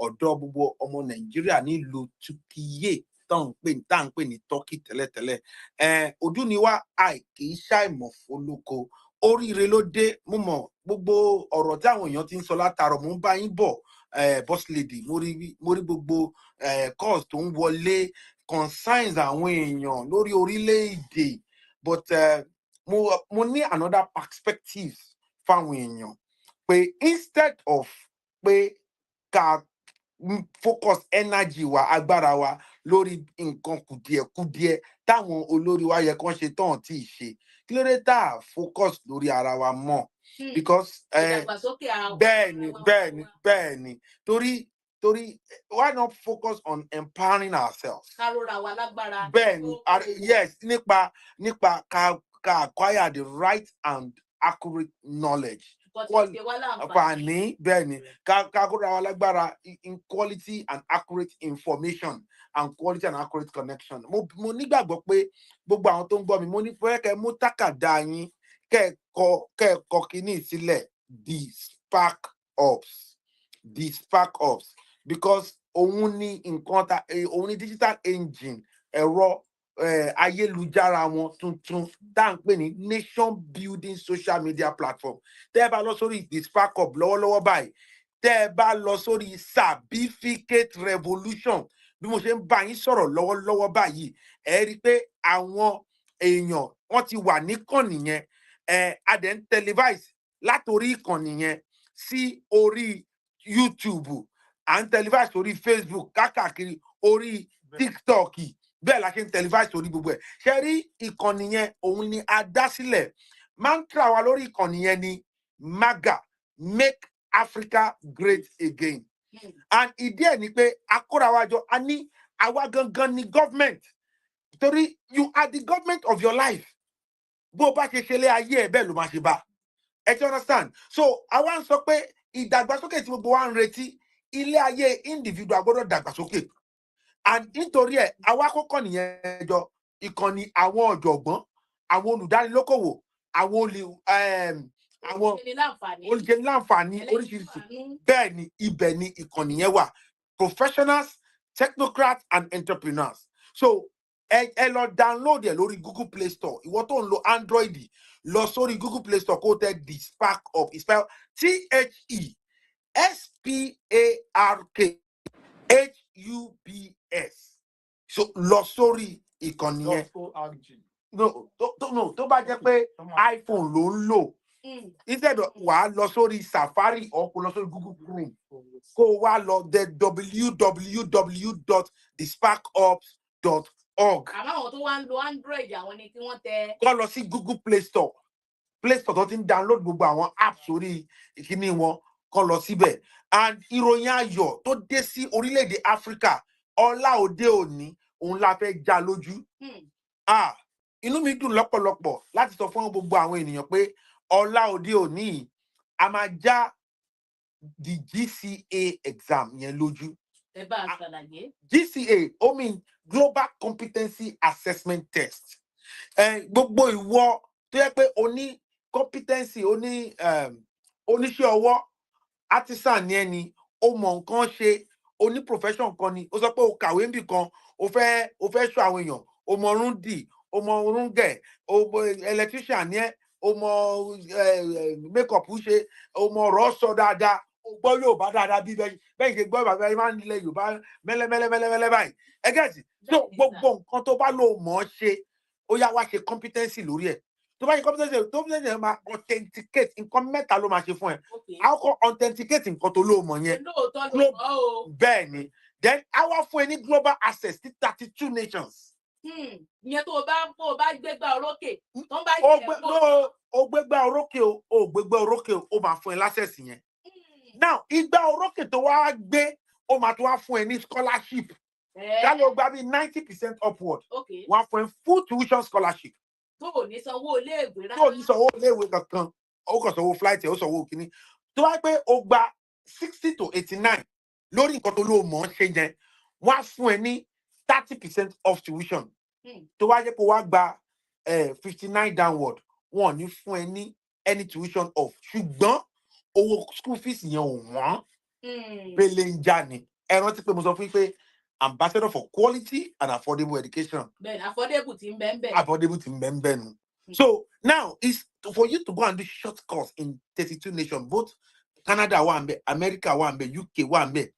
ọ̀dọ́ gbogbo ọmọ Nàìjíríà nílùú Turkey tá ń pè ní Turkey tẹ́lẹ̀tẹ́lẹ̀. Ojú ni wá kì í ṣàìmọ̀ fólóko. Oríire ló dé, mo mọ̀ gbogbo ọ̀rọ̀ tí àwọn èèyàn ti ń sọ látàárọ̀, mo ń bá yín bọ̀, boss lady, mo rí gbogbo calls tó ń wọlé, concerns àwọn èèyàn lórí orílẹ̀-èdè, but mo ní another perspective fáwọn èèyàn pé instead of pé ká focus energy wa, agbára wa lórí nǹkan kùdìẹ̀kudiẹ táwọn olórí wa yẹ kán ṣe tán tí ì ṣe, kí ló dé tá a focus lórí ara wa mọ́? Because bẹ́ẹ̀ ni torí why not focus on empowering ourselves? Bẹ́ẹ̀ ni, yes, nípa ká acquire the right and accurate knowledge. Bẹ́ẹ̀ ni, ká kóra wa lágbára in quality and accurate information and quality and accurate connection. Mo nígbàgbọ́ pé gbogbo àwọn tó ń gbọ́ mi, mo ní fẹ́ kẹ́ mú tákàdá yín kẹ́ kọ kíní sílẹ̀, the spark ups, because òun ni digital engine, ẹ̀rọ ayélujára wọn tuntun tá à ń pè ní nation building social media platform. Tẹ́ ẹ bá lọ sórí the spark up lọ́wọ́lọ́wọ́ báyìí, tẹ́ ẹ bá lọ sórí Sabificate Revolution, bí mo ṣe ń bá yín sọ̀rọ̀ lọ́wọ́lọ́wọ́ báyìí, ẹ rí i pé àwọn èèyàn wọ́n ti wà níkànnì yẹn, a dẹ̀ ń televise látòrí ìkànnì yẹn sí orí YouTube, à ń televise orí Facebook, káàkiri orí TikTok, bẹ́ẹ̀ la ṣe ń televise orí gbogbo ẹ̀. Ṣé rí ìkànnì yẹn, òun ni a dá sílẹ̀. Mantra wa lórí ìkànnì yẹn ni MAGA, Make Africa Great Again. And ìdí ẹ̀ ni pé akóra wa jọ, a ní àwa gangan ni government, torí you are the government of your life. Bó bá ṣe ṣe lé ayé ẹ̀ bẹ́ẹ̀ ló máa ṣe bá. Ẹ ti understand? So àwa ń sọ pé ìdàgbàsókè tí gbogbo wa ń retí, ilé ayé individual gbọ́dọ̀ dàgbàsókè. And nítorí ẹ̀, àwa kọ́kọ́ nìyẹn jọ, ìkànnì àwọn ọ̀jọ̀gbọ́n, àwọn olùdánilókòwò, àwọn olùjẹniláǹfààní oríṣiríṣi. Bẹ́ẹ̀ ni, ibẹ̀ ni ìkànnì yẹn wà. Professionals, technocrats and entrepreneurs. So ẹ lọ download ẹ lórí Google Play Store. Ìwọ tó ń lo Android, lọ sórí Google Play Store kó tẹ the spark up. It's spelled THESPARKHUBS. So lọ sórí ìkànnì yẹn. No, tó bá jẹ́ pé iPhone ló ń lò, instead wàá lọ sórí Safari or kó lọ sórí Google Chrome, kó wá lọ the www.thesparkups.org. Àwọn tó wá ń lo Android, àwọn ni kí wọ́n tẹ. Kó lọ sí Google Play Store tó ti ń download gbogbo àwọn apps orí ìkíní wọn, kó lọ síbẹ̀. And ìròyìn ayọ̀ tó dé sí orílẹ̀-èdè Africa ọlá òde òní, òun la fẹ́ já lójú. Inú mi dùn lọ́pọ̀lọpọ̀ láti sọ fún gbogbo àwọn ènìyàn pé ọlá òde òní a máa já the GCA exam yẹn lójú. GCA, ó mean Global Competency Assessment Test. Gbogbo ìwọ tó yẹ pé o ní competency, o ní oníṣẹ́ ọwọ́, artisan ni ẹni, o mọ̀ nǹkan ṣe, o ní profession kan ni, o sọ pé o kàwé níbì kan, o fẹ́ ṣọ́ àwọn èèyàn, o mọ orún dì, o mọ orún gẹ̀, o mọ electrician ni ẹ, o mọ makeup ṣe, o mọ ọ̀rọ̀ sọ dáadáa, o gbọ́ Yorùbá dáadáa bí bẹ́ẹ̀ ṣe gbọ́ bàbá yìí máa ń nílẹ̀ Yorùbá mẹ́lẹ́mẹ́lẹ́mẹ́lẹ́ báyìí. Ẹ gẹ́tì, so gbogbo nǹkan tó bá lò mọ̀ ṣe, ó yá wá ṣe competency lórí ẹ̀. Tó bá ṣe competency ẹ̀ máa authenticate nǹkan mẹ́ta ló máa ṣe fún ẹ. How can authenticate nǹkan tó lò mọ̀ yẹn? Bẹ́ẹ̀ ni. Then a wá fún ẹ ní global access to 32 nations. Ìyẹn tó bá gbégbá orókè. O gbégbá orókè o máa fún ẹ l'access yẹn. Now, ìgbà orókè tó wá gbé, ó máa tó wá fún ẹ ní scholarship. That will be 90% upward. Wọ́n fún ẹ full tuition scholarship. Tó ò ní sanwó iléèwé rárá. Tó ò ní sanwó iléèwé kankan. Ó kàn sanwó flight ẹ̀, ó sanwó kíní. Tó wá pé o gba 60 to 89 lórí nǹkan tó ló mọ̀ ṣe yẹn, wọ́n fún ẹ ní 30% off tuition. Tó wá jẹ́ pé wá gba 59 downward, wọ́n ò ní fún ẹ ní any tuition off. Ṣùgbọ́n owó school fees yẹn ò wọ́n. Belenja ni. Ẹ rántí pé mo sọ fún yín pé ambassador for quality and affordable education. Bẹ́ẹ̀ni, affordable ti ń bẹ ń bẹ. Affordable ti ń bẹ nu. So now it's for you to go and do short course in 32 nations, both Canada wà ńbẹ̀, America wà ńbẹ̀, UK wà ńbẹ̀,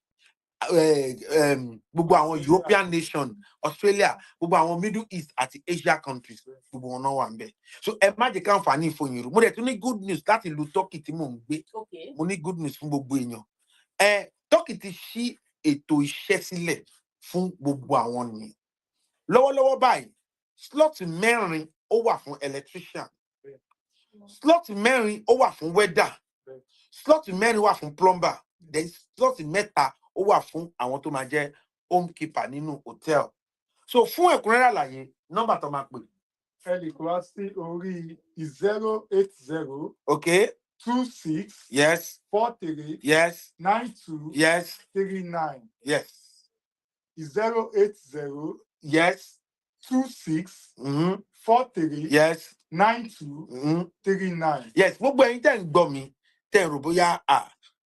gbogbo àwọn European nation, Australia, gbogbo àwọn Middle East àti Asia countries, gbogbo wọn náà wà ńbẹ̀. So ẹ má jẹ́ ká àǹfààní ìfòyìn rú. Mo dẹ̀ tún ní good news láti ìlú Turkey tí mò ń gbé. Okay. Mo ní good news fún gbogbo èèyàn. Turkey ti ṣí ètò iṣẹ́ sílẹ̀ fún gbogbo àwọn nìyẹn. Lọ́wọ́lọ́wọ́ báyìí, slot mẹ́rin ó wà fún electrician, slot mẹ́rin ó wà fún welder, slot mẹ́rin wà fún plumber, then slot mẹ́ta ó wà fún àwọn tó máa jẹ́ homekeeper nínú hotel. So fún ẹ̀kúnrẹ́rẹ́ àlàyé, nọ́mbà tó máa pè. Ẹ lè kó wá sí orí 080. Okay. 26. Yes. 43. Yes. 92. Yes. 39. Yes. 080. Yes. 26. Mm-hmm. 43. Yes. 92. Mm-hmm. 39. Yes. Gbogbo ẹ̀yin tẹ́ ń gbọ́ mi, tẹ́ ń rò bóyá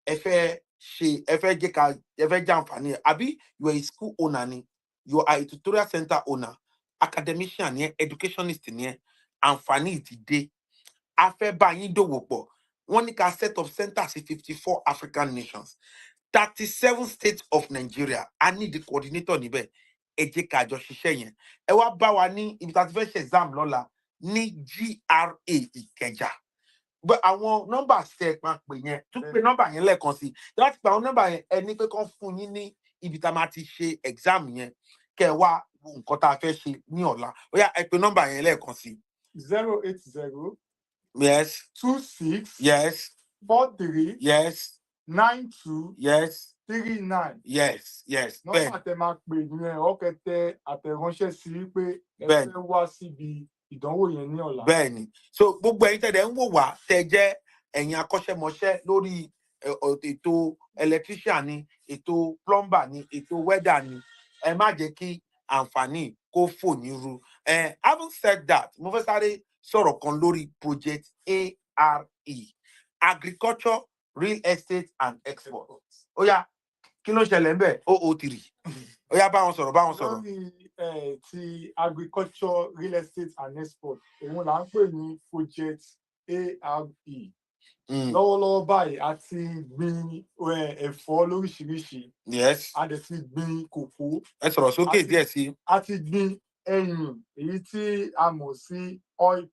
ẹ fẹ́ jẹ àǹfààní àbí you are a school owner ni, you are a tutorial center owner, academician ni, educationist ni, àǹfààní ti dé. A fẹ́ bá yín dòwò pọ̀. Wọ́n ní ká set up centers in 54 African nations, 37 states of Nigeria. I need the coordinator níbẹ̀. Ẹ jẹ́ ká jọ ṣiṣẹ́ yẹn. Ẹ wá bá wa ní ibi tá a ti fẹ́ ṣe exam lọ́la ní GRA Ìkẹjà. But àwọn nọ́mbà ṣe máa pè yẹn, tún pé nọ́mbà yẹn lẹ́ẹ̀kan sí. Láti pé àwọn nọ́mbà yẹn ẹ ní pé kán fún yín ní ibi tá a máa ti ṣe exam yẹn. Kẹ́ ẹ wá nǹkan tá a fẹ́ ṣe ní ọ̀la. Ó yá ẹ pè nọ́mbà yẹn lẹ́ẹ̀kan sí. 080. Yes. 26. Yes. 43. Yes. 92. Yes. 39. Yes. Yes. Nọ́mbà tẹ máa pè yẹn, ọkẹ tẹ àtẹ̀ránṣẹ́ sí pé ẹ fẹ́ wá síbi ìdánwò yẹn ní ọ̀la. Bẹ́ẹ̀ni. So gbogbo ẹ̀yin tẹ̀dẹ̀ ń wò wá tẹ jẹ́ ẹ̀yin akọ́ṣẹ́mọṣẹ́ lórí ètò electrician ni, ètò plumber ni, ètò welder ni, ẹ má jẹ́ kí àǹfààní kó fò ní ru. Having said that, mo fẹ́ sáré sọ̀rọ̀ kan lórí project ARE, agriculture, real estate and export. Ó yá, kí ló ṣẹlẹ̀ ńbẹ̀? 003. Ó yá, bá wọn sọ̀rọ̀. Lórí ti agriculture, real estate and export, òun là ń pè ní project ARE. Lọ́wọ́lọ́wọ́ báyìí a ti gbin ẹ̀fọ́ lóríṣiríṣi. Yes. A dẹ̀ ti gbin kòkó. Ẹ sọ̀rọ̀ sókè díẹ̀ sí. A ti gbin ẹyìn, èyí tí a mọ̀ sí oil.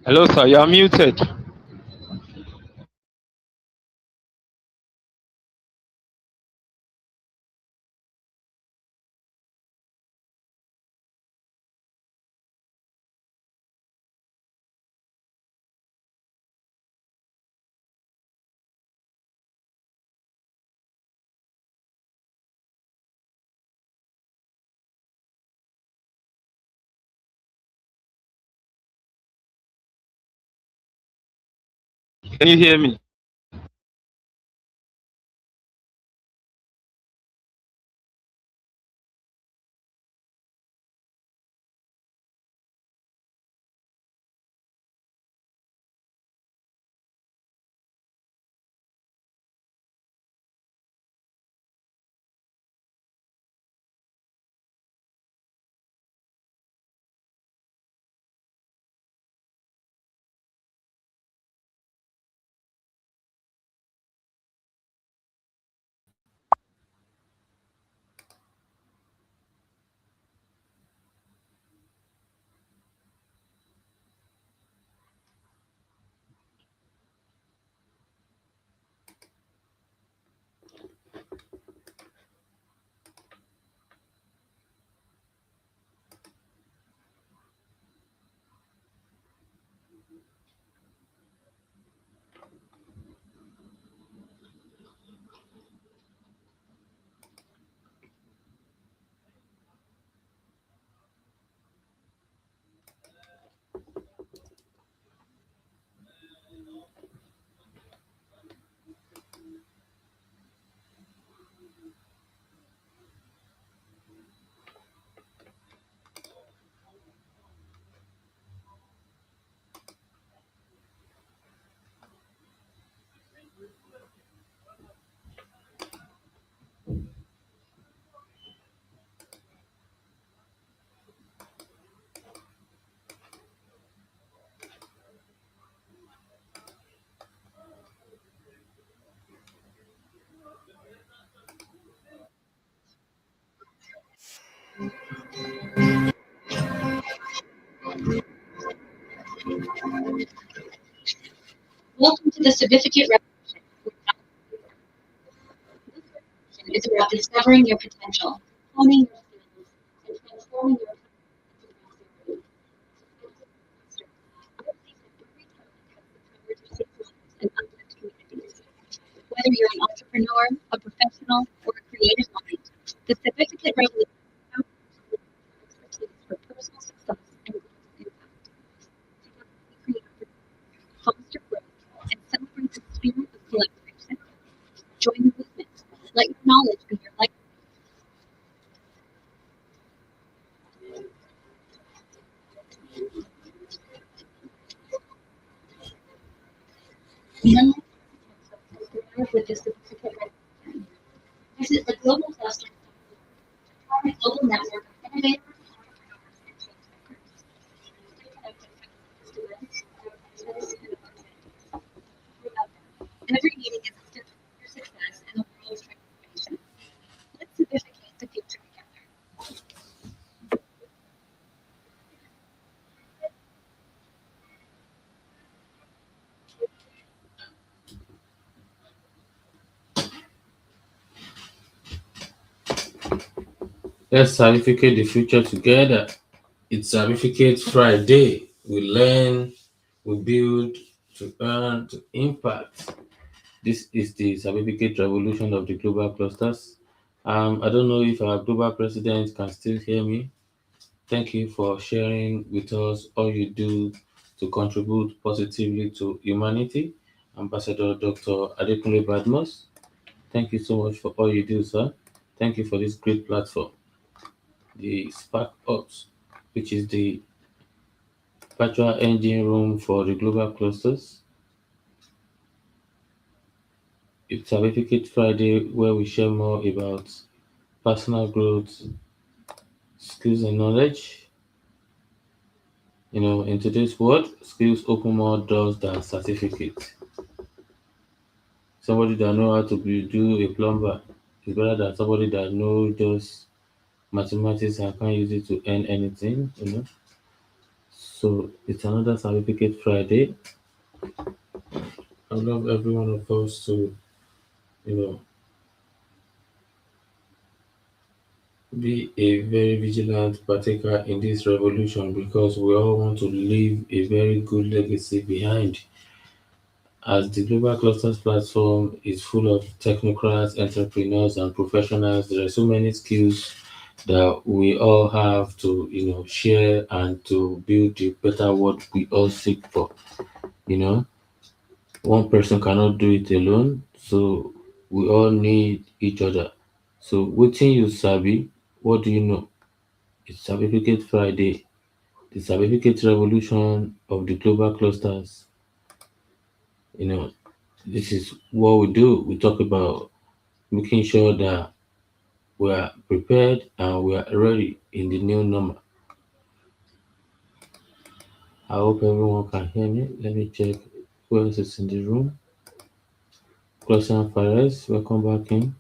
Hello, sir. You are muted. Can you hear me? to the Sabificate Revolution. This revolution is about discovering your potential, honing your skills, and transforming your into and uplift communities. Whether you're an entrepreneur, a professional, or a creative mind, the Sabificate Revolution expertise for personal success and global impact. Together we create foster growth, and celebrate the spirit of collaboration. Join the movement. Let your knowledge be your light. With the Certificate Revolution. Visit the Global Cluster to form a global network of innovators, entrepreneurs, and change makers. Stay connected to events, conferences, and opportunities. Every meeting is a step toward your success and a world of transformation. Let's certificate the future together. Let's certificate the future together. It's Sabificate Friday. We learn, we build to earn, to impact. This is the Sabificate Revolution of the Global Clusters. I don't know if our global president can still hear me. Thank you for sharing with us all you do to contribute positively to humanity. Ambassador Dr. Adekunle Badmus, thank you so much for all you do, sir. Thank you for this great platform. The Spark Ops, which is the virtual engine room for the global clusters. It's Certificate Friday, where we share more about personal growth, skills, and knowledge. In today's world, skills open more doors than certificates. Somebody that know how to do a plumber is better than somebody that know just mathematics and can't use it to earn anything. So it's another Certificate Friday. I love every one of us to, you know, be a very vigilant partaker in this revolution because we all want to leave a very good legacy behind. As the Global Clusters platform is full of technocrats, entrepreneurs, and professionals, there are so many skills that we all have to, share and to build the better world we all seek for. You know, one person cannot do it alone, so we all need each other. So, waiting you sabi, what do you know? It's Certificate Friday, the Certificate Revolution of the Global Clusters. You know, this is what we do. We talk about making sure that we are prepared and we are ready in the new normal. I hope everyone can hear me. Let me check who else is in the room. Cluster Fares, welcome back in.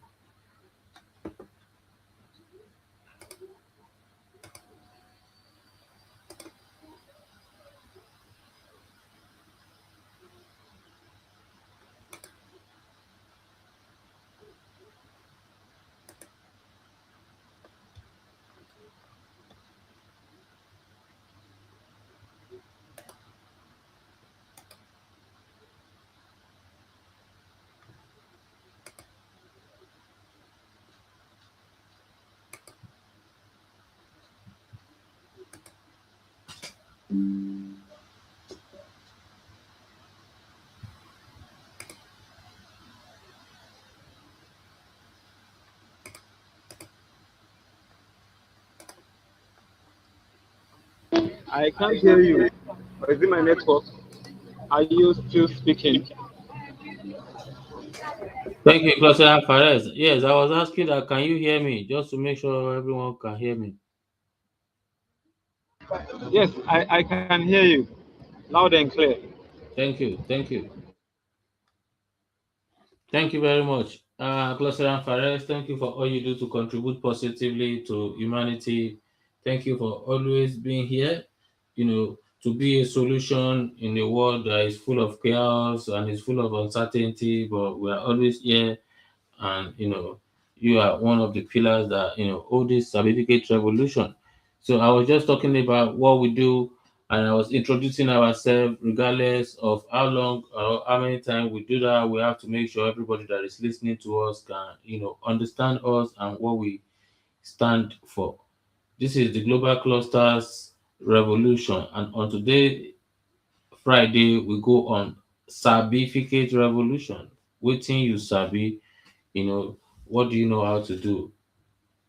I can't hear you. Or is it my network? Are you still speaking? Thank you, Cluster Fares. Yes, I was asking that can you hear me? Just to make sure everyone can hear me. Yes, I can hear you loud and clear. Thank you. Thank you. Thank you very much. Cluster Fares, thank you for all you do to contribute positively to humanity. Thank you for always being here, to be a solution in a world that is full of chaos and is full of uncertainty, but we are always here. And you are one of the pillars that hold this certificate revolution. So I was just talking about what we do, and I was introducing ourselves. Regardless of how long or how many times we do that, we have to make sure everybody that is listening to us can understand us and what we stand for. This is the Global Clusters Revolution, and on today Friday we go on Sabificate Revolution. Waiting you sabi, you know, what do you know how to do?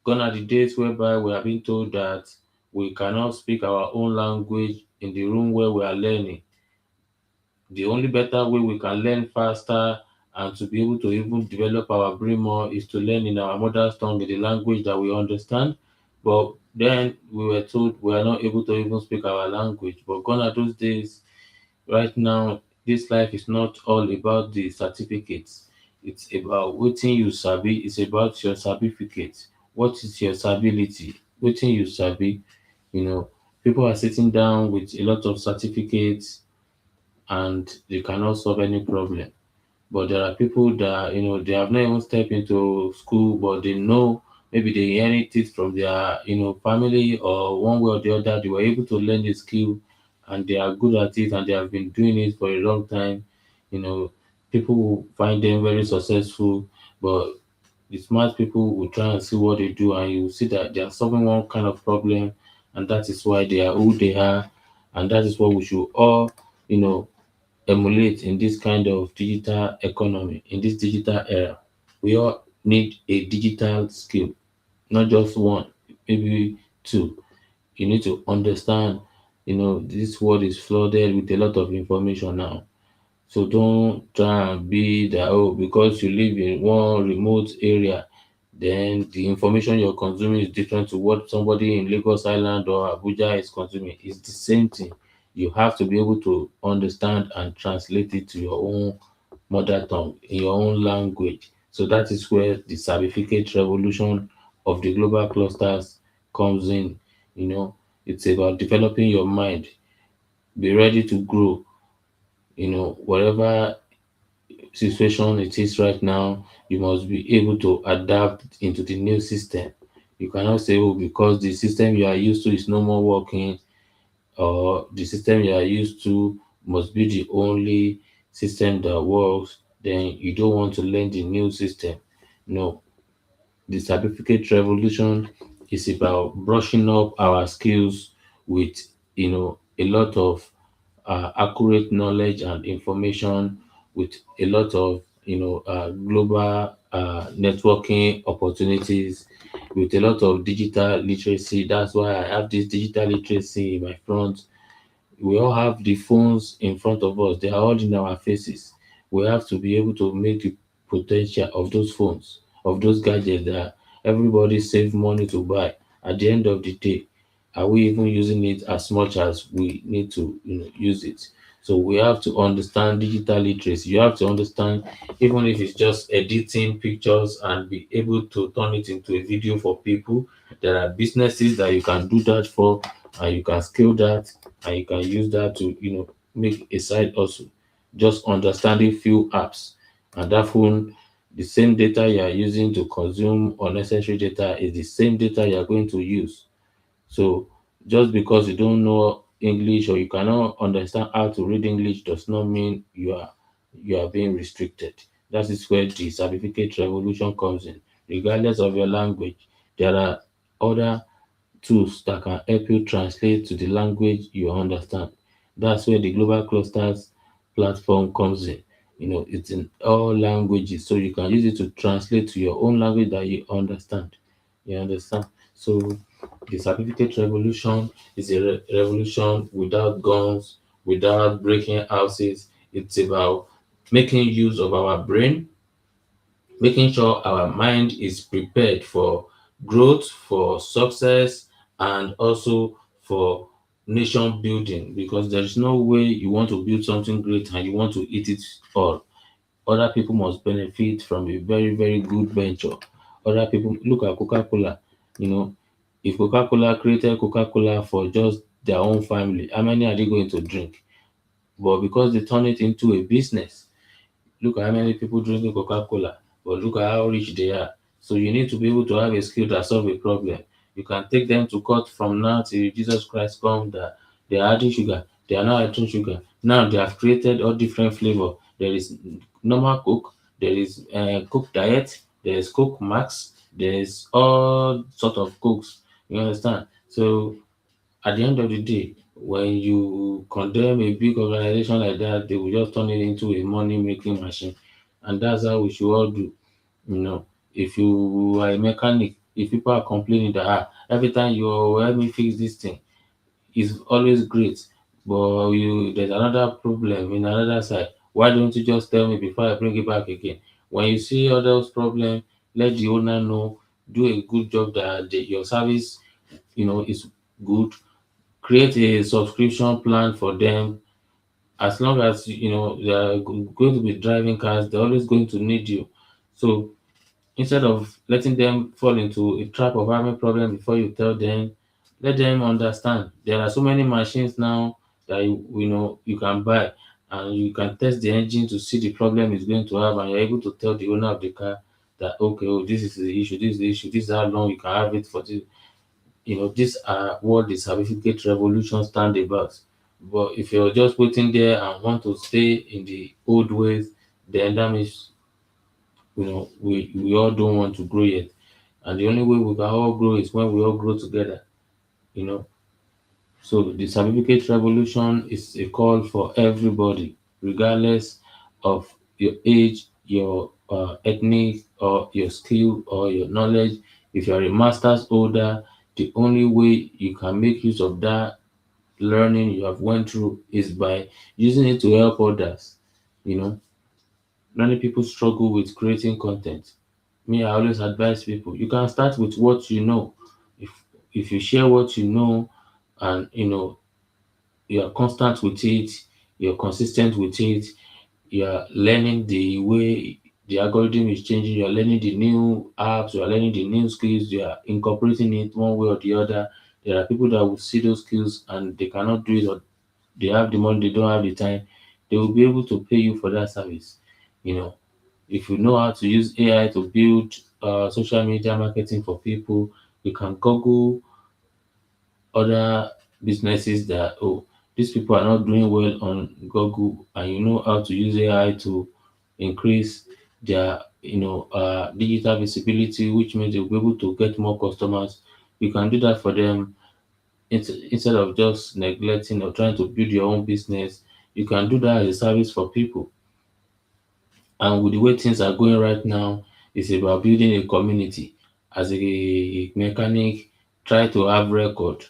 Gone are the days whereby we are being told that we cannot speak our own language in the room where we are learning. The only better way we can learn faster and to be able to even develop our brain more is to learn in our mother tongue, in the language that we understand. But then we were told we are not able to even speak our language. But gone are those days. Right now, this life is not all about the certificates. It's about waiting you sabi. It's about your certificate. What is your stability? Waiting you sabi. You know, people are sitting down with a lot of certificates and they cannot solve any problem. But there are people that they have not even stepped into school, but they know maybe they inherit it from their family, or one way or the other they were able to learn the skill and they are good at it and they have been doing it for a long time. You know, people will find them very successful, but the smart people will try and see what they do, and you will see that they are solving one kind of problem, and that is why they are who they are, and that is what we should all you know emulate in this kind of digital economy, in this digital era. We all need a digital skill, not just one, maybe two. You need to understand, this world is flooded with a lot of information now. So don't try and be that, oh, because you live in one remote area, then the information you're consuming is different to what somebody in Lagos Island or Abuja is consuming. It's the same thing. You have to be able to understand and translate it to your own mother tongue, in your own language. So that is where the certificate revolution of the global clusters comes in. You know, it's about developing your mind. Be ready to grow. Whatever situation it is right now, you must be able to adapt into the new system. You cannot say, oh, because the system you are used to is no more working, or the system you are used to must be the only system that works, then you don't want to learn the new system. No, the certificate revolution is about brushing up our skills with, a lot of accurate knowledge and information, with a lot of global networking opportunities, with a lot of digital literacy. That's why I have this digital literacy in my front. We all have the phones in front of us, they are all in our faces. We have to be able to make the potential of those phones, of those gadgets that everybody save money to buy. At the end of the day, are we even using it as much as we need to use it? So we have to understand digital literacy. You have to understand, even if it's just editing pictures and be able to turn it into a video for people. There are businesses that you can do that for, and you can scale that, and you can use that to make a side hustle. Just understanding few apps, and that phone, the same data you are using to consume unnecessary data is the same data you are going to use. So just because you don't know English or you cannot understand how to read English does not mean you are being restricted. That is where the certificate revolution comes in. Regardless of your language, there are other tools that can help you translate to the language you understand. That's where the Global Clusters platform comes in. It's in all languages, so you can use it to translate to your own language that you understand. You understand? So the certificate revolution is a revolution without guns, without breaking houses. It's about making use of our brain, making sure our mind is prepared for growth, for success, and also for nation building, because there's no way you want to build something great and you want to eat it all. Other people must benefit from a very, very good venture. Other people, look at Coca Cola. You know, if Coca Cola created Coca Cola for just their own family, how many are they going to drink? But because they turn it into a business, look at how many people drinking Coca-Cola, but look at how rich they are. So you need to be able to have a skill that solve a problem. You can take them to court from now till Jesus Christ come that they are adding sugar. They are not adding sugar. Now they have created all different flavor. There is normal Coke, there is Coke Diet, there is Coke Max, there is all sort of Cokes. You understand? So at the end of the day, when you condemn a big organization like that, they will just turn it into a money making machine. And that's how we should all do. You know, if you are a mechanic, if people are complaining that every time you help me fix this thing, it's always great. But there's another problem in another side. Why don't you just tell me before I bring it back again? When you see all those problems, let the owner know, do a good job that your service, is good, create a subscription plan for them. As long as they are going to be driving cars, they're always going to need you. So instead of letting them fall into a trap of having problem before you tell them, let them understand there are so many machines now that you can buy, and you can test the engine to see the problem it's going to have, and you're able to tell the owner of the car that, okay, oh, this is the issue, this is the issue, this is how long you can have it for this. These are what the certificate revolution stand about. But if you're just waiting there and want to stay in the old ways, then that means we all don't want to grow yet. And the only way we can all grow is when we all grow together. You know. So the certificate revolution is a call for everybody, regardless of your age, your ethnic, or your skill, or your knowledge. If you're a master's holder, the only way you can make use of that learning you have went through is by using it to help others. You know, many people struggle with creating content. Me, I always advise people, you can start with what you know. If you share what you know, and you're constant with it, you're consistent with it, you're learning the way the algorithm is changing, you're learning the new apps, you're learning the new skills, you're incorporating it one way or the other. There are people that will see those skills and they cannot do it, or they have the money, they don't have the time. They will be able to pay you for that service. You know, if you know how to use AI to build social media marketing for people, you can Google other businesses that, oh, these people are not doing well on Google, and you know how to use AI to increase their digital visibility, which means they'll be able to get more customers. You can do that for them instead of just neglecting or trying to build your own business. You can do that as a service for people. And with the way things are going right now, it's about building a community. As a mechanic, try to have record,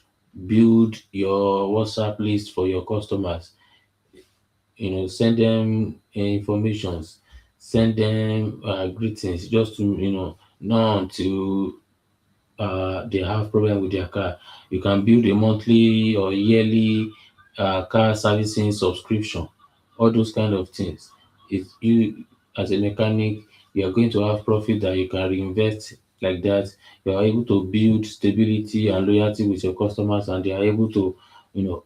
build your WhatsApp list for your customers. Send them informations, send them greetings, just to know until they have problem with their car. You can build a monthly or yearly car servicing subscription, all those kind of things. If you, as a mechanic, you are going to have profit that you can reinvest like that. You are able to build stability and loyalty with your customers, and they are able to,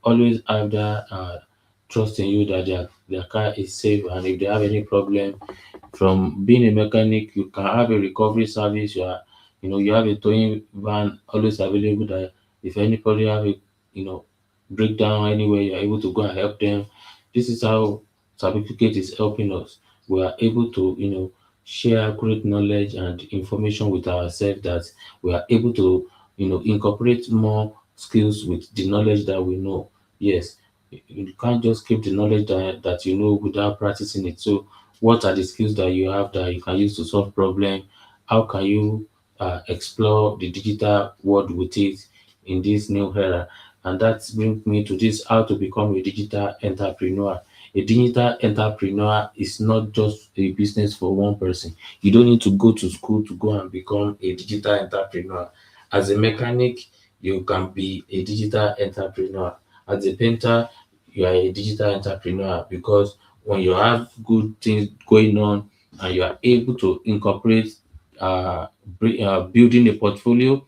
always have that trust in you that their car is safe, and if they have any problem, from being a mechanic, you can have a recovery service. You have a towing van always available that if anybody have a, breakdown anywhere, you're able to go and help them. This is how certificate is helping us. We are able to, share accurate knowledge and information with ourselves, that we are able to, incorporate more skills with the knowledge that we know. Yes, you can't just keep the knowledge that you know without practicing it. So what are the skills that you have that you can use to solve problem? How can you explore the digital world with it in this new era? And that brings me to this: how to become a digital entrepreneur. A digital entrepreneur is not just a business for one person. You don't need to go to school to go and become a digital entrepreneur. As a mechanic, you can be a digital entrepreneur. As a painter, you are a digital entrepreneur, because when you have good things going on and you are able to incorporate building a portfolio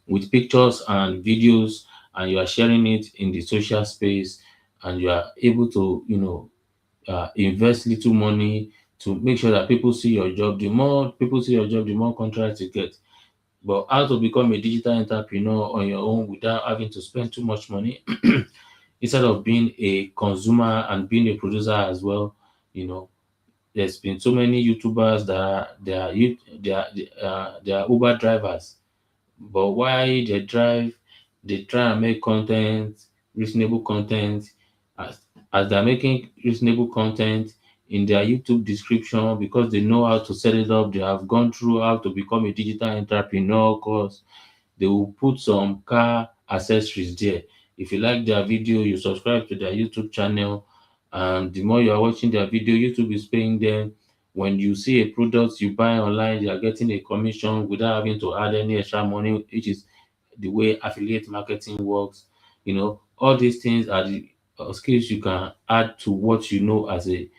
with pictures and videos and you are sharing it in the social space, and you are able to, invest little money to make sure that people see your job. The more people see your job, the more contracts you get. But how to become a digital entrepreneur on your own without having to spend too much money, instead of being a consumer and being a producer as well, you know, there's been so many YouTubers that they are Uber drivers, but while they drive, they try and make content, reasonable content. As they're making reasonable content in their YouTube description, because they know how to set it up, they have gone through how to become a digital entrepreneur course. They will put some car accessories there. If you like their video, you subscribe to their YouTube channel, and the more you are watching their video, YouTube is paying them. When you see a product you buy online, you are getting a commission without having to add any extra money, which is the way affiliate marketing works. All these things are the skills you can add to what you know as a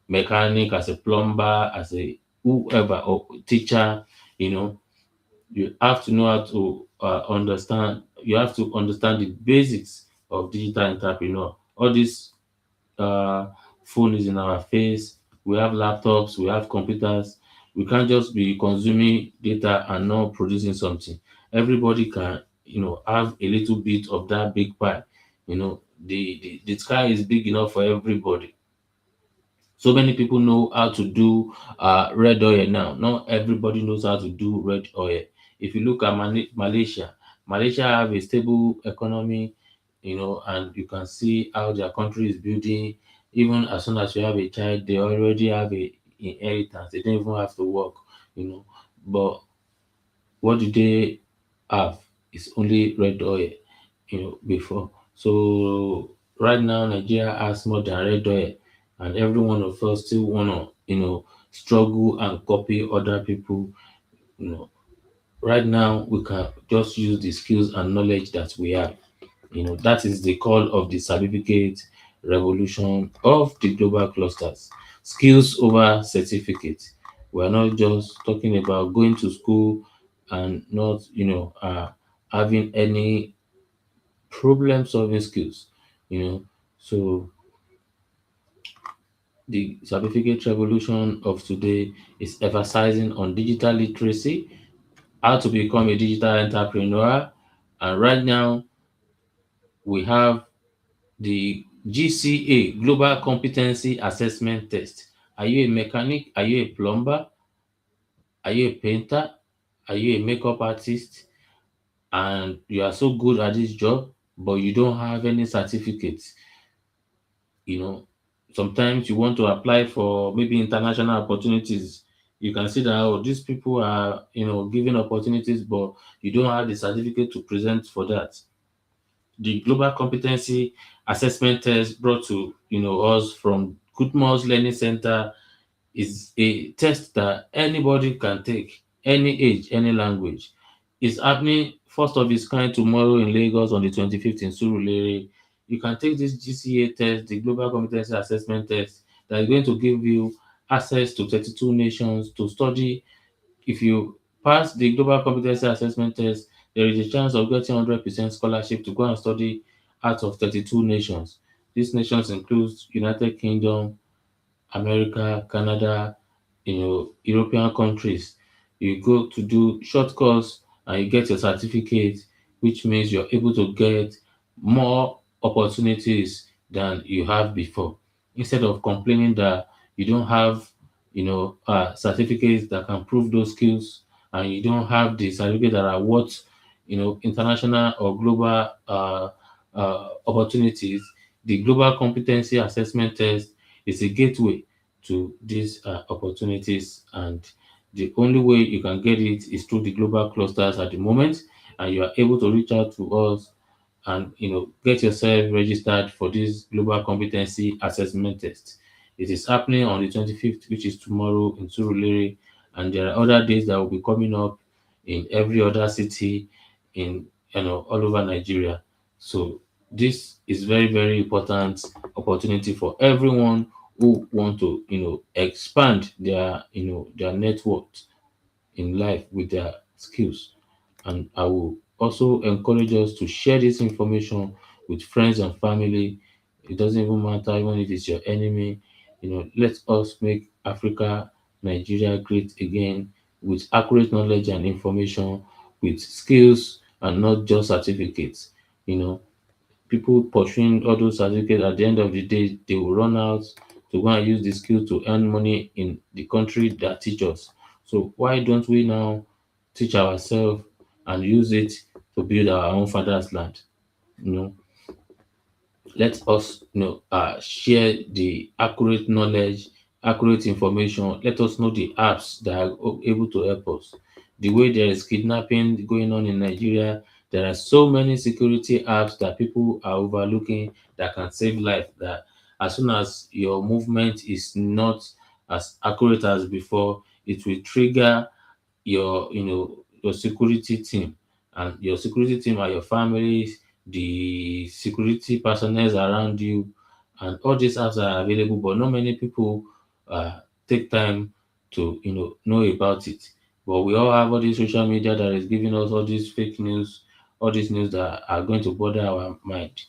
mechanic, as a plumber, as a whoever, or teacher. you know you have to know how to understand. You have to understand the basics of digital entrepreneur. All this uh, phone is in our face. We have laptops. We have computers. We can't just be consuming data and not producing something. Everybody can, have a little bit of that big pie. The sky is big enough for everybody. So many people know how to do red oil now. Not everybody knows how to do red oil. If you look at Malaysia have a stable economy, and you can see how their country is building. Even as soon as you have a child, they already have a inheritance. They don't even have to work, But what do they have? It's only red oil, before. So right now, Nigeria has more than red oil, and every one of us still wanna, struggle and copy other people. You know, right now we can just use the skills and knowledge that we have. That is the call of the Sabificate Revolution of the global clusters. Skills over certificate. We're not just talking about going to school and not, having any problem solving skills. You know, so the certificate revolution of today is emphasizing on digital literacy, how to become a digital entrepreneur, and right now we have the GCA Global Competency Assessment Test. Are you a mechanic? Are you a plumber? Are you a painter? Are you a makeup artist? And you are so good at this job, but you don't have any certificates. you know Sometimes you want to apply for maybe international opportunities. You can see that, oh, these people are, giving opportunities, but you don't have the certificate to present for that. The global competency assessment test brought to us from Goodmore's Learning Center is a test that anybody can take, any age, any language. It's happening first of its kind tomorrow in Lagos on the 25th in Surulere. You can take this GCA test, the Global Competency Assessment Test, that is going to give you access to 32 nations to study. If you pass the Global Competency Assessment Test, there is a chance of getting 100% scholarship to go and study out of 32 nations. These nations include United Kingdom, America, Canada, European countries. You go to do short course and you get your certificate, which means you're able to get more opportunities than you have before. Instead of complaining that you don't have, certificates that can prove those skills, and you don't have the certificates that are worth, international or global opportunities. The Global Competency Assessment Test is a gateway to these opportunities, and the only way you can get it is through the global clusters at the moment. And you are able to reach out to us and get yourself registered for this global competency assessment test. It is happening on the 25th, which is tomorrow in Surulere, and there are other days that will be coming up in every other city in all over Nigeria. So this is very, very important opportunity for everyone who want to expand their net worth in life with their skills. And I will also encourage us to share this information with friends and family. It doesn't even matter even if it's your enemy. Let us make Africa, Nigeria great again with accurate knowledge and information, with skills and not just certificates. You know, People pursuing all those certificates, at the end of the day, they will run out to go and use the skill to earn money in the country that teach us. So why don't we now teach ourselves and use it to build our own father's land? You know, let us share the accurate knowledge, accurate information. Let us know the apps that are able to help us. The way there is kidnapping going on in Nigeria, there are so many security apps that people are overlooking that can save life. That as soon as your movement is not as accurate as before, it will trigger your security team, and your security team are your families, the security personnel around you, and all these apps are available, but not many people take time to know about it. But we all have all this social media that is giving us all these fake news, all these news that are going to bother our mind.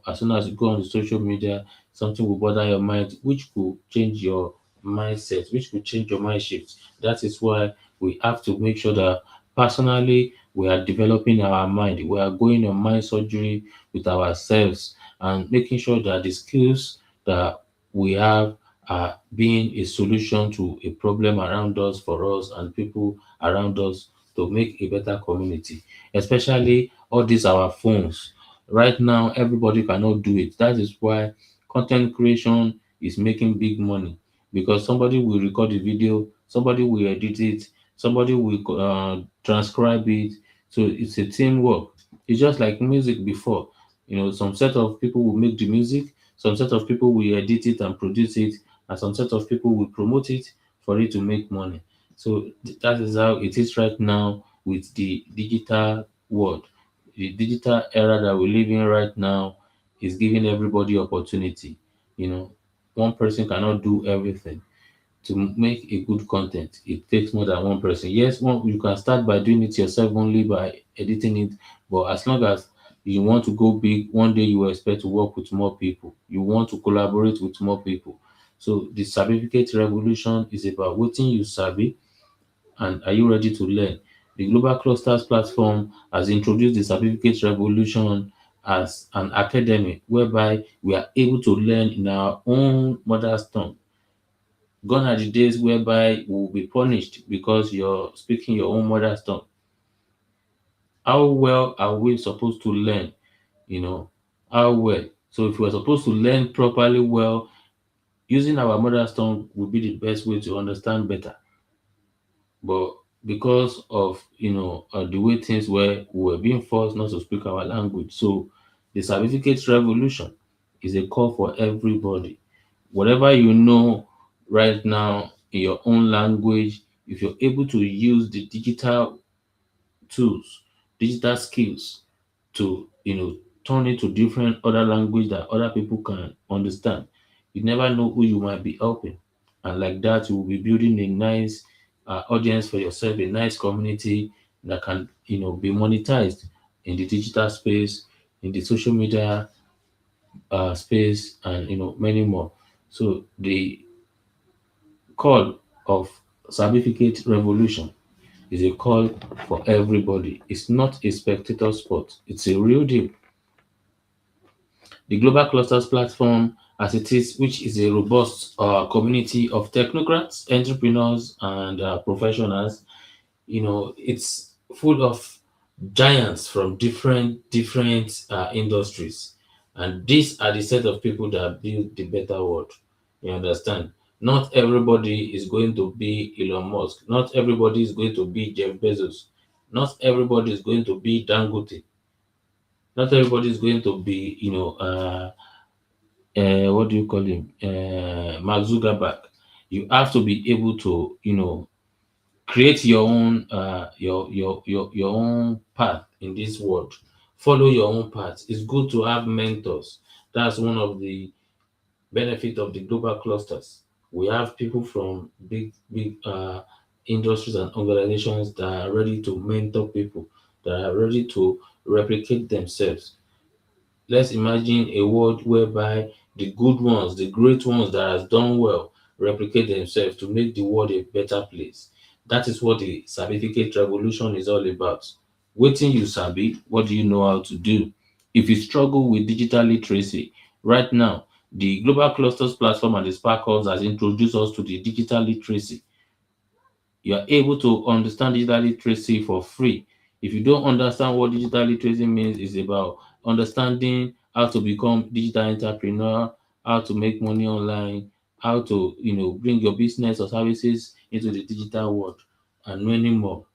As soon as you go on the social media, something will bother your mind, which could change your mindset, which could change your mind shift. That is why we have to make sure that personally we are developing our mind. We are going on mind surgery with ourselves and making sure that the skills that we have are being a solution to a problem around us, for us and people around us, to make a better community. Especially all these our phones. Right now, everybody cannot do it. That is why content creation is making big money, because somebody will record the video, somebody will edit it, somebody will transcribe it. So it's a teamwork. It's just like music before. Some set of people will make the music, some set of people will edit it and produce it, and some set of people will promote it for it to make money. So that is how it is right now with the digital world. The digital era that we live in right now is giving everybody opportunity. You know, one person cannot do everything. To make a good content, it takes more than one person. Yes, you can start by doing it yourself, only by editing it, but as long as you want to go big, one day you will expect to work with more people. You want to collaborate with more people. So the Sabificate Revolution is about waiting you sabi, and are you ready to learn? The Global Clusters platform has introduced the Certificate Revolution as an academy whereby we are able to learn in our own mother's tongue. Gone are the days whereby we will be punished because you're speaking your own mother's tongue. How well are we supposed to learn? You know, how well? So if we're supposed to learn properly well, using our mother's tongue would be the best way to understand better. But because of the way things were, we were being forced not to speak our language. So the certificate revolution is a call for everybody. Whatever you know right now in your own language, if you're able to use the digital tools, digital skills to turn it to different other language that other people can understand, you never know who you might be helping, and like that you will be building a nice audience for yourself, a nice community that can be monetized in the digital space, in the social media space, and many more. So the call of Certificate Revolution is a call for everybody. It's not a spectator sport. It's a real deal. The Global Clusters platform, as it is, which is a robust community of technocrats, entrepreneurs, and professionals, it's full of giants from different industries, and these are the set of people that build the better world. You understand? Not everybody is going to be Elon Musk. Not everybody is going to be Jeff Bezos. Not everybody is going to be Dangote. Not everybody is going to be what do you call him, Mark Zuckerberg. You have to be able to create your own your own path in this world. Follow your own path. It's good to have mentors. That's one of the benefit of the global clusters. We have people from big industries and organizations that are ready to mentor people, that are ready to replicate themselves. Let's imagine a world whereby the good ones, the great ones that has done well, replicate themselves to make the world a better place. That is what the Sabificate Revolution is all about. Waiting you sabi, what do you know how to do? If you struggle with digital literacy, right now, the Global Clusters platform and the Sparkles has introduced us to the digital literacy. You are able to understand digital literacy for free. If you don't understand what digital literacy means, it's about understanding how to become digital entrepreneur, how to make money online, how to bring your business or services into the digital world, and many more.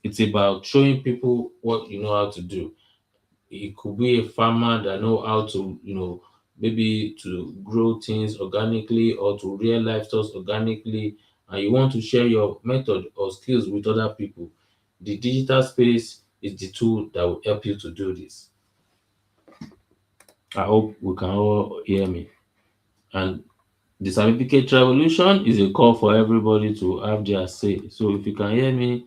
It's about showing people what you know how to do. It could be a farmer that know how to, maybe to grow things organically or to rear livestock organically, and you want to share your method or skills with other people. The digital space is the tool that will help you to do this. I hope we can all hear me. And the certificate revolution is a call for everybody to have their say. So if you can hear me,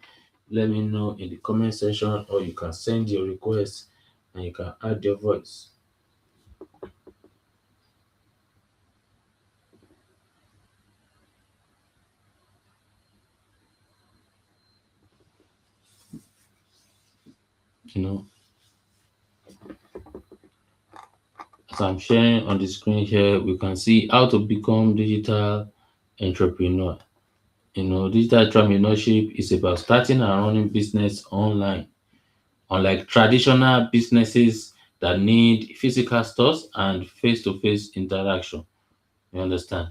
let me know in the comment section, or you can send your request and you can add your voice. you know as I'm sharing on the screen here, we can see how to become digital entrepreneur. Digital entrepreneurship is about starting and running business online, unlike traditional businesses that need physical stores and face-to-face interaction. You understand?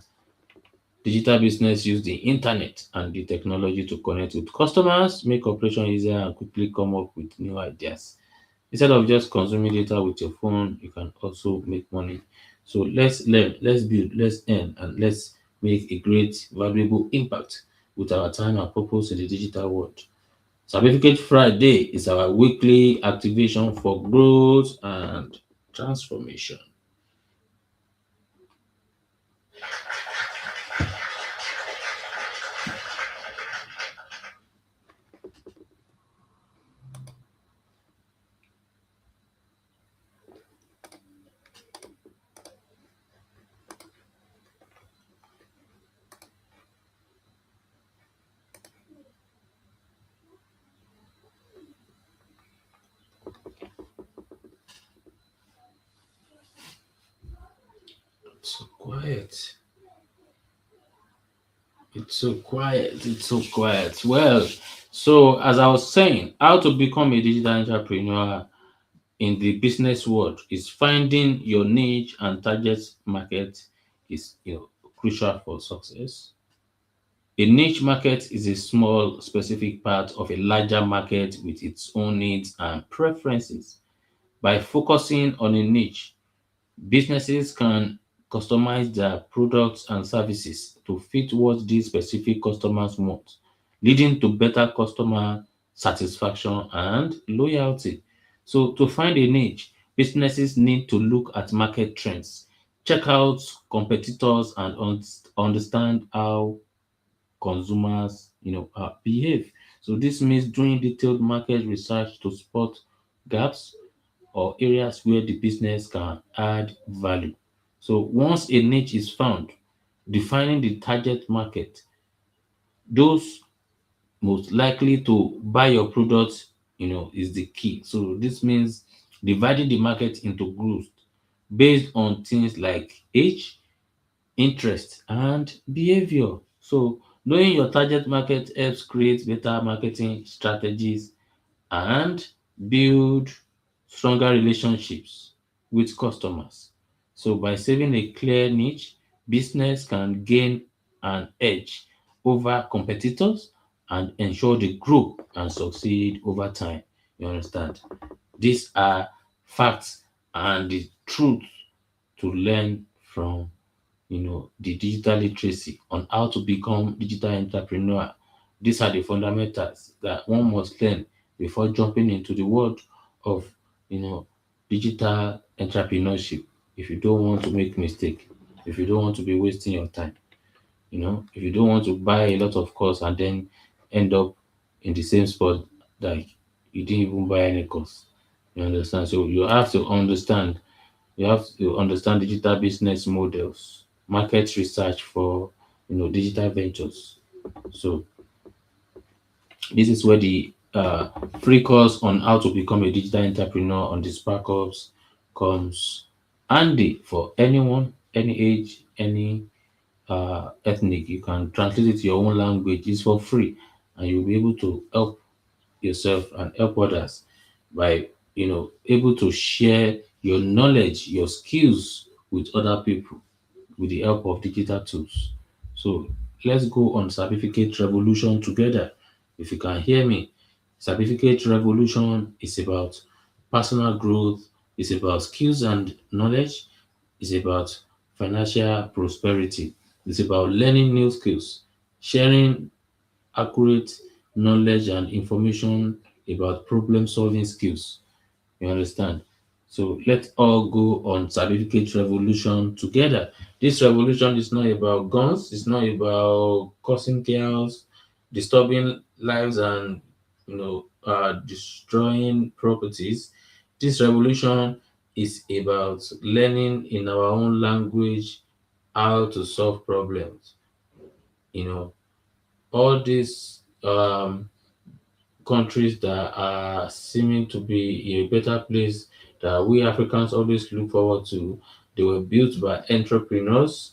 Digital business use the internet and the technology to connect with customers, make operation easier, and quickly come up with new ideas. Instead of just consuming data with your phone, you can also make money. So let's learn, let's build, let's earn, and let's make a great, valuable impact with our time and purpose in the digital world. Certificate Friday is our weekly activation for growth and transformation. So quiet. It's so quiet. It's so quiet. Well, so as I was saying, how to become a digital entrepreneur in the business world is finding your niche and target market is crucial for success. A niche market is a small specific part of a larger market with its own needs and preferences. By focusing on a niche, businesses can customize their products and services to fit what these specific customers want, leading to better customer satisfaction and loyalty. So, to find a niche, businesses need to look at market trends, check out competitors, and understand how consumers, behave. So, this means doing detailed market research to spot gaps or areas where the business can add value. So once a niche is found, defining the target market, those most likely to buy your product, is the key. So this means dividing the market into groups based on things like age, interest, and behavior. So knowing your target market helps create better marketing strategies and build stronger relationships with customers. So by saving a clear niche, business can gain an edge over competitors and ensure they grow and succeed over time. You understand? These are facts and the truth to learn from the digital literacy on how to become digital entrepreneur. These are the fundamentals that one must learn before jumping into the world of you know digital entrepreneurship. If you don't want to make mistake, if you don't want to be wasting your time, if you don't want to buy a lot of course and then end up in the same spot, like you didn't even buy any course. You understand? So you have to understand digital business models, market research for digital ventures. So this is where the free course on how to become a digital entrepreneur on the Spark Ups comes handy for anyone, any age, any ethnic. You can translate it to your own language. It's for free, and you'll be able to help yourself and help others by able to share your knowledge, your skills with other people with the help of digital tools. So let's go on Certificate Revolution together. If you can hear me, Certificate Revolution is about personal growth, it's about skills and knowledge, it's about financial prosperity, it's about learning new skills, sharing accurate knowledge and information about problem solving skills. You understand? So let's all go on certificate revolution together. This revolution is not about guns, it's not about causing chaos, disturbing lives, and destroying properties. This revolution is about learning in our own language how to solve problems. You know, all these countries that are seeming to be a better place that we Africans always look forward to, they were built by entrepreneurs,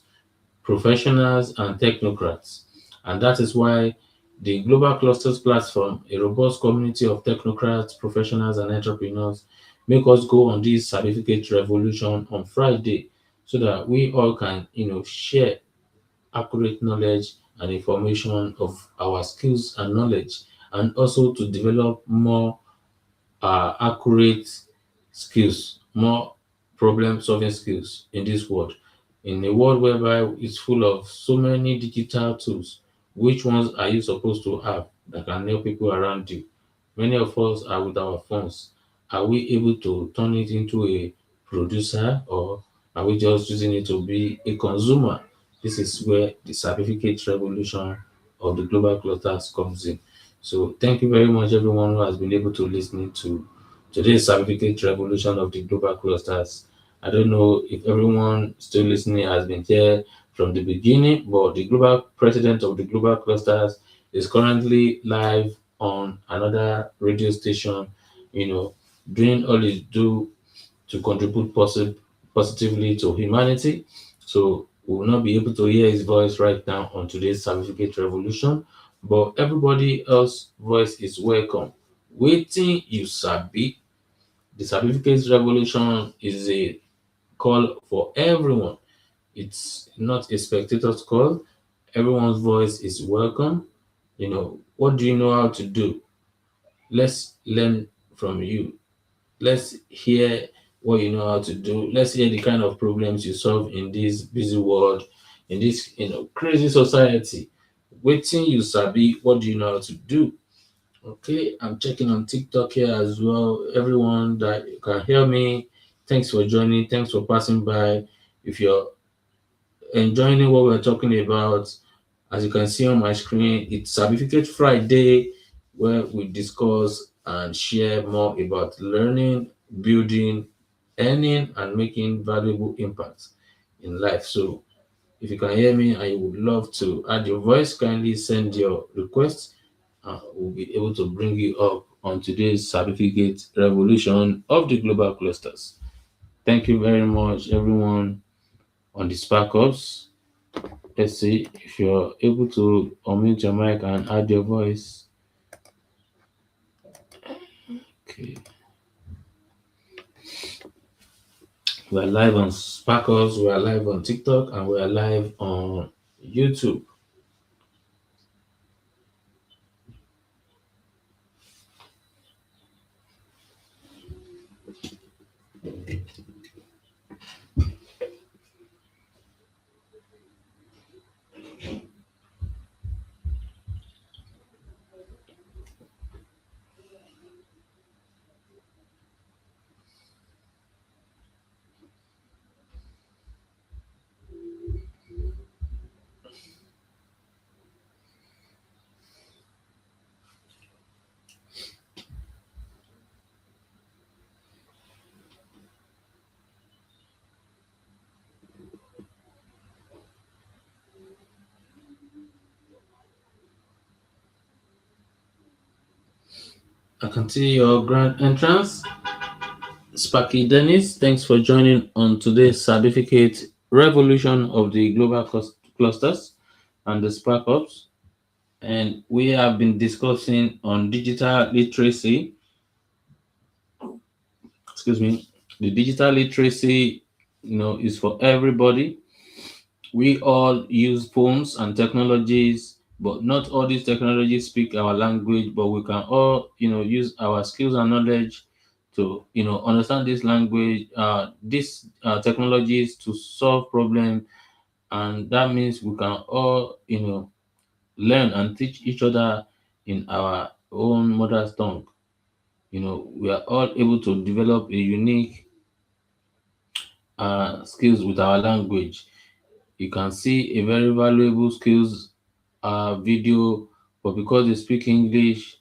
professionals, and technocrats. And that is why the Global Clusters platform, a robust community of technocrats, professionals, and entrepreneurs, make us go on this certificate revolution on Friday so that we all can, share accurate knowledge and information of our skills and knowledge, and also to develop more accurate skills, more problem solving skills in this world. In a world whereby it's full of so many digital tools, which ones are you supposed to have that can help people around you? Many of us are with our phones. Are we able to turn it into a producer, or are we just using it to be a consumer? This is where the certificate revolution of the global clusters comes in. So thank you very much, everyone who has been able to listen to today's certificate revolution of the global clusters. I don't know if everyone still listening has been here from the beginning, but the global president of the global clusters is currently live on another radio station, doing all he do to contribute positively to humanity. So we will not be able to hear his voice right now on today's certificate revolution, but everybody else voice is welcome. Waiting you sabi. The certificate revolution is a call for everyone. It's not a spectator's call. Everyone's voice is welcome. What do you know how to do? Let's learn from you. Let's hear what you know how to do. Let's hear the kind of problems you solve in this busy world, in this crazy society. Waiting you sabi, what do you know how to do? Okay, I'm checking on TikTok here as well. Everyone that can hear me, thanks for joining. Thanks for passing by. If you're enjoying what we're talking about, as you can see on my screen, it's Certificate Friday, where we discuss and share more about learning, building, earning, and making valuable impacts in life. So if you can hear me and you would love to add your voice, kindly send your request. We'll be able to bring you up on today's certificate revolution of the global clusters. Thank you very much, everyone on the Spark Ups. Let's see if you're able to unmute your mic and add your voice. Okay. We're live on Sparkles, we're live on TikTok, and we're live on YouTube. I can see your grand entrance. Sparky Dennis, thanks for joining on today's Sabificate Revolution of the Global Clusters and the Spark Ups. And we have been discussing on digital literacy. Excuse me. The digital literacy, is for everybody. We all use phones and technologies, but not all these technologies speak our language, but we can all, use our skills and knowledge to, understand this language, these technologies to solve problems. And that means we can all, learn and teach each other in our own mother's tongue. We are all able to develop a unique skills with our language. You can see a very valuable skills video, but because they speak English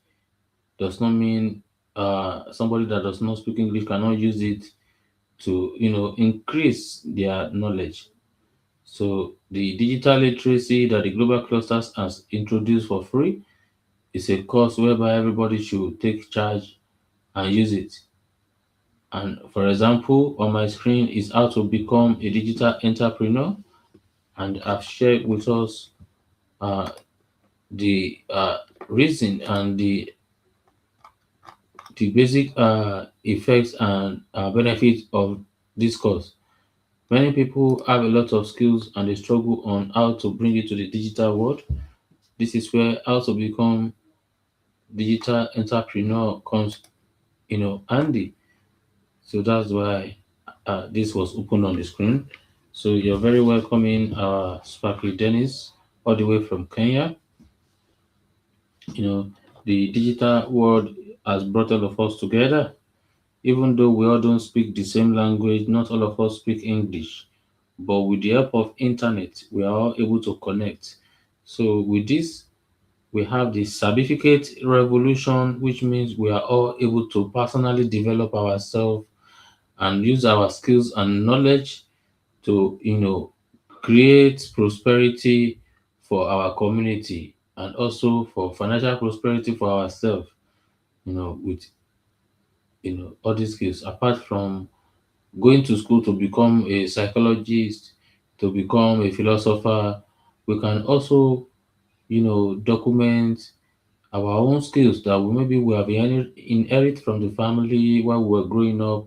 does not mean somebody that does not speak English cannot use it to increase their knowledge. So the digital literacy that the global clusters has introduced for free is a course whereby everybody should take charge and use it. And for example, on my screen is how to become a digital entrepreneur, and I've shared with us uh, the reason and the basic effects and benefits of this course. Many people have a lot of skills and they struggle on how to bring it to the digital world. This is where how to become digital entrepreneur comes, handy. So that's why this was open on the screen. So you're very welcome in Sparky Dennis, all the way from Kenya. The digital world has brought all of us together. Even though we all don't speak the same language, not all of us speak English. But with the help of internet, we are all able to connect. So with this, we have the Sabificate Revolution, which means we are all able to personally develop ourselves and use our skills and knowledge to, create prosperity for our community and also for financial prosperity for ourselves, with all these skills apart from going to school to become a psychologist, to become a philosopher. We can also, document our own skills that we have inherit from the family while we were growing up.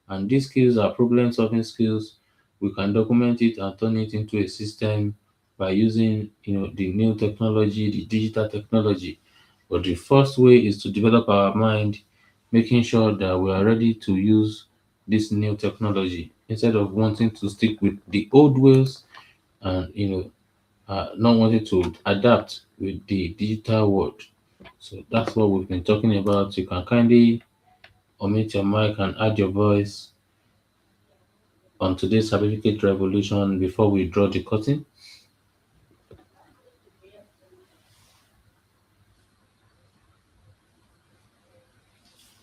And these skills are problem solving skills. We can document it and turn it into a system by using, the new technology, the digital technology. But the first way is to develop our mind, making sure that we are ready to use this new technology instead of wanting to stick with the old ways and not wanting to adapt with the digital world. So that's what we've been talking about. You can kindly omit your mic and add your voice on today's certificate revolution before we draw the curtain.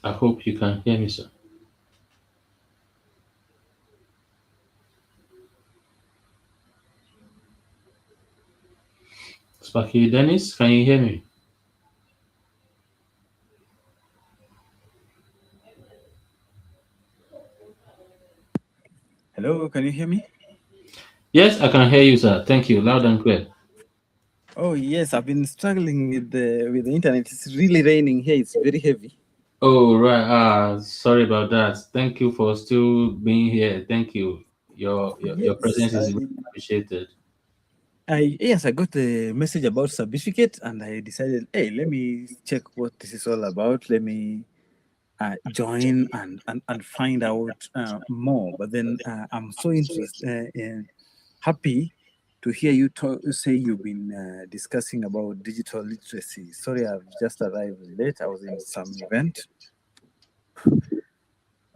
I hope you can hear me, sir. Sparky Dennis, can you hear me? Hello, can you hear me? Yes, I can hear you, sir. Thank you. Loud and clear. Oh yes, I've been struggling with the internet. It's really raining here. It's very heavy. Oh, right. Sorry about that. Thank you for still being here. Thank you. Your presence Yes, is really appreciated. I got the message about certificate, and I decided, hey, let me check what this is all about. Let me join and find out more. But then I'm so interested, happy to hear you say you've been discussing about digital literacy. Sorry, I've just arrived late. I was in some event.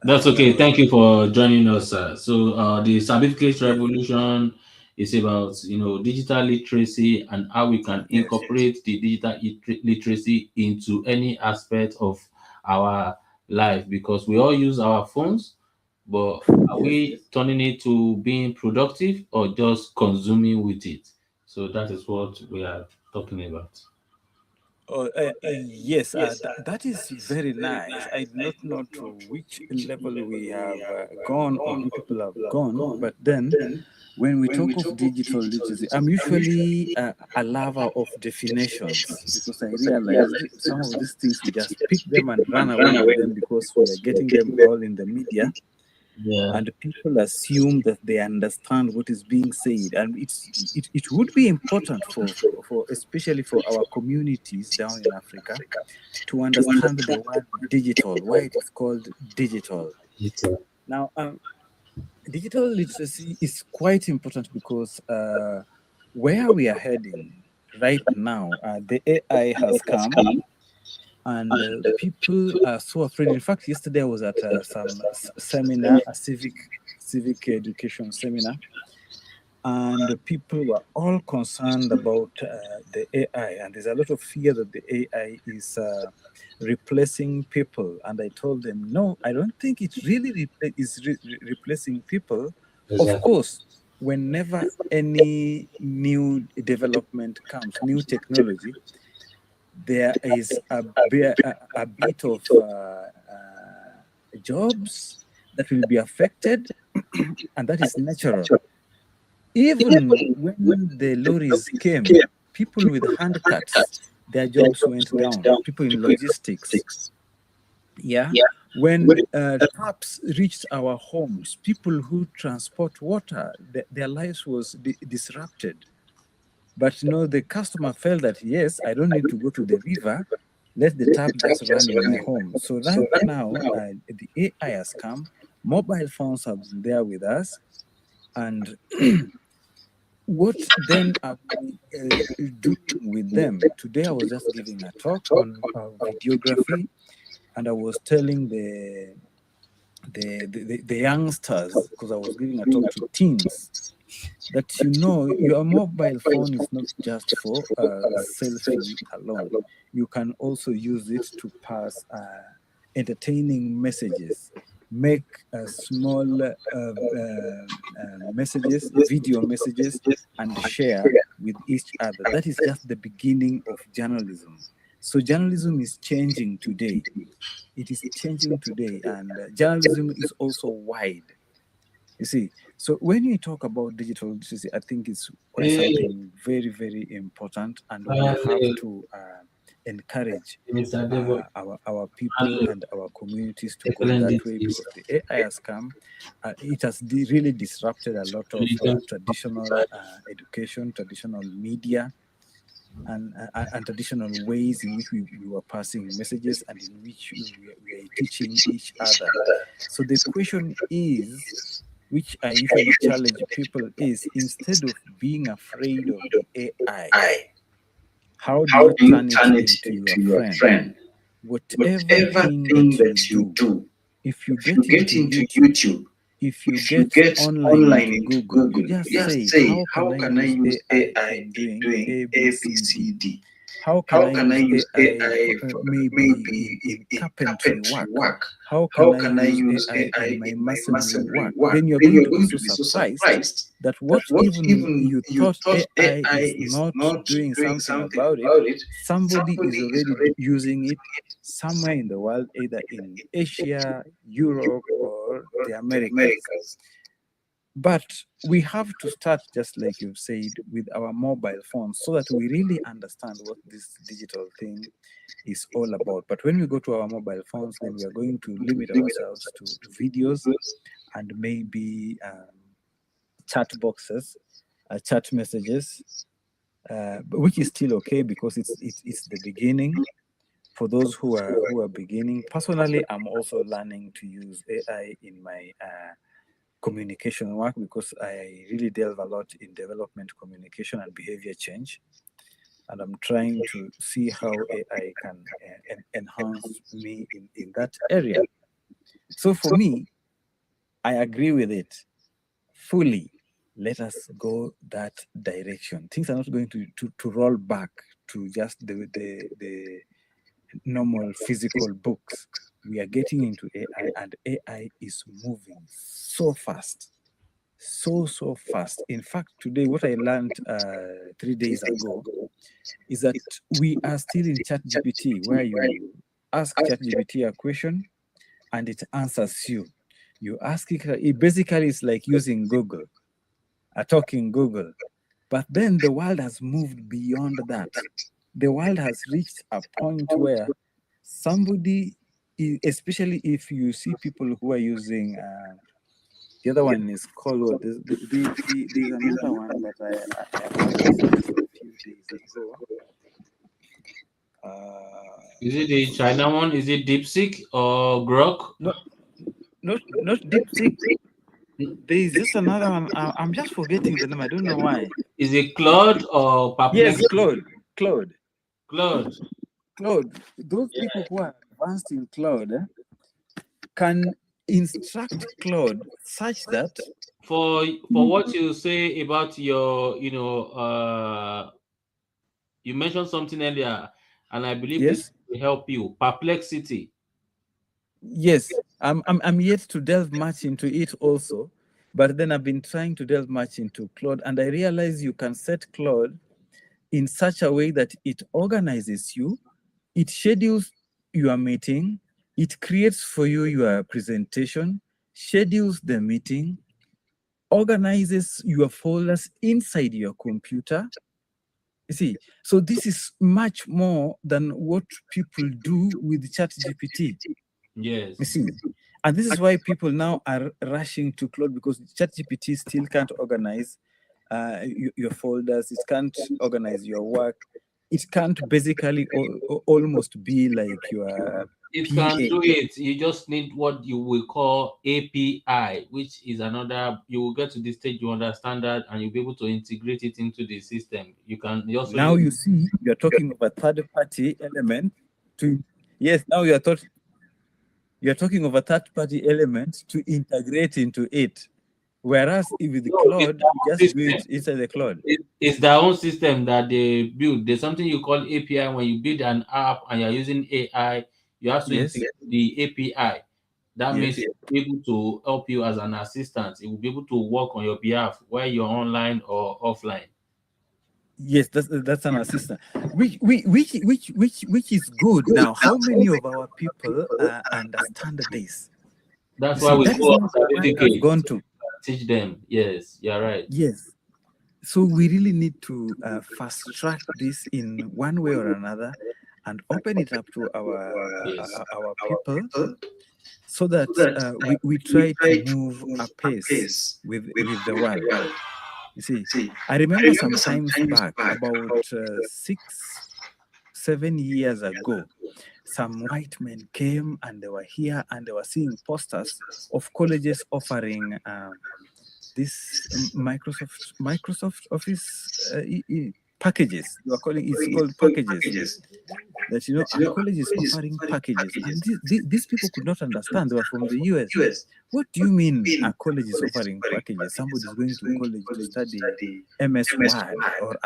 That's okay. Thank you for joining us, sir. So, the Sabificate Revolution is about digital literacy and how we can incorporate the digital literacy into any aspect of our life because we all use our phones, but are we turning it to being productive or just consuming with it? So that is what we are talking about. Oh, yes, that is very nice. I do not know to which level we have gone or you people have gone, but then when we talk of digital literacy, I'm usually a lover of definitions because I realized some of these things we just pick them and run away with them because we are getting them all in the media. Yeah. And people assume that they understand what is being said, and it would be important for especially for our communities down in Africa to understand the word digital, why it is called digital. Now, digital literacy is quite important because where we are heading right now, the AI has come, and people are so afraid. In fact, yesterday I was at some seminar, a civic education seminar, and people were all concerned about the AI, and there's a lot of fear that the AI is replacing people. And I told them, no, I don't think it really replacing people. Of Exactly. course, whenever any new development comes, new technology, there is a bit of jobs that will be affected, and that is natural. Even when the lorries came, people with handcarts, their jobs went down. People in logistics, yeah. When taps reached our homes, people who transport water, their lives was disrupted. But the customer felt that, yes, I don't need to go to the river. Let the tap just run in my home. So right now, the AI has come. Mobile phones have been there with us. And what then are we doing with them? Today, I was just giving a talk on videography, and I was telling the youngsters, because I was giving a talk to teens, that your mobile phone is not just for selfie alone. You can also use it to pass entertaining messages, make small messages, video messages, and share with each other. That is just the beginning of journalism. So journalism is changing today. It is changing today, and journalism is also wide. You see, so when you talk about digital literacy, I think it's quite something very, very important, and we have to encourage our people and our communities to go that way, because the AI has come. It has really disrupted a lot of traditional education, traditional media, and traditional ways in which we were passing messages and in which we are teaching each other. So the question is, which I usually challenge people, is instead of being afraid of the AI, how do you turn it into your friend? Whatever thing that you do, if you get into YouTube, if you get online into Google, you just say, how can I use AI in doing A, B, C, D? How can I use AI maybe in carpentry work? How can I use AI in my masonry work? Then you're going to be so surprised that what even you thought AI is not doing something about it, somebody is already using it somewhere in the world, either in Asia, Europe, or the Americas. But we have to start, just like you've said, with our mobile phones so that we really understand what this digital thing is all about. But when we go to our mobile phones, then we are going to limit ourselves to videos and maybe chat boxes, chat messages, which is still okay because it's the beginning. For those who are beginning, personally, I'm also learning to use AI in my communication work because I really delve a lot in development communication and behavior change. And I'm trying to see how AI can enhance me in that area. So for me, I agree with it fully. Let us go that direction. Things are not going to roll back to just the normal physical books. We are getting into AI, and AI is moving so fast. so fast. In fact, today what I learned 3 days ago is that we are still in ChatGPT, where you ask ChatGPT a question and it answers you. You ask it basically it's like using Google, a talking Google. But then the world has moved beyond that. The world has reached a point where somebody, especially if you see people who are using, the other one is called what? There's another one that I heard a few days ago. Is it the China one? Is it DeepSeek or Grok? Not DeepSeek. There is just another one. I'm just forgetting the name. I don't know why. Is it Claude or Perplexity? Yes, Claude. Claude. Those people who are advanced in Claude can instruct Claude such that for what you say about your, you mentioned something earlier, and I believe this will help you. Perplexity. Yes, I'm yet to delve much into it also, but then I've been trying to delve much into Claude, and I realize you can set Claude in such a way that it organizes you, it schedules your meeting, it creates for you your presentation, schedules the meeting, organizes your folders inside your computer. You see, so this is much more than what people do with ChatGPT. Yes. You see, and this is why people now are rushing to Claude, because ChatGPT still can't organize your folders. It can't organize your work. It can't basically almost be like your It PA. can do it. You just need what you will call API, which is another. You will get to the stage you understand that, and you'll be able to integrate it into the system. You can also now you see you're talking of a third-party element to now you're talking of a third-party element to integrate into it. Whereas with the Claude, you just do it inside the Claude. It's their own system that they build. There's something you call API. When you build an app and you're using AI, you have to integrate the API. That means it will be able to help you as an assistant. It will be able to work on your behalf, whether you're online or offline. Yes, that's an assistant, which is good. Now, how many of our people understand this? That's why we go on Sabificate. Gone to teach them. Yes, you're right. Yes, so we really need to fast track this in one way or another, and open it up to our people, so that we try to move apace with the world. You see, I remember some times back, about 6-7 years ago, some white men came and they were here and they were seeing posters of colleges offering this Microsoft Office packages. It's called packages. That our college is offering packages, and these people could not understand. They were from the US. What do you mean a college is offering packages? Somebody is going to college to study MS Word or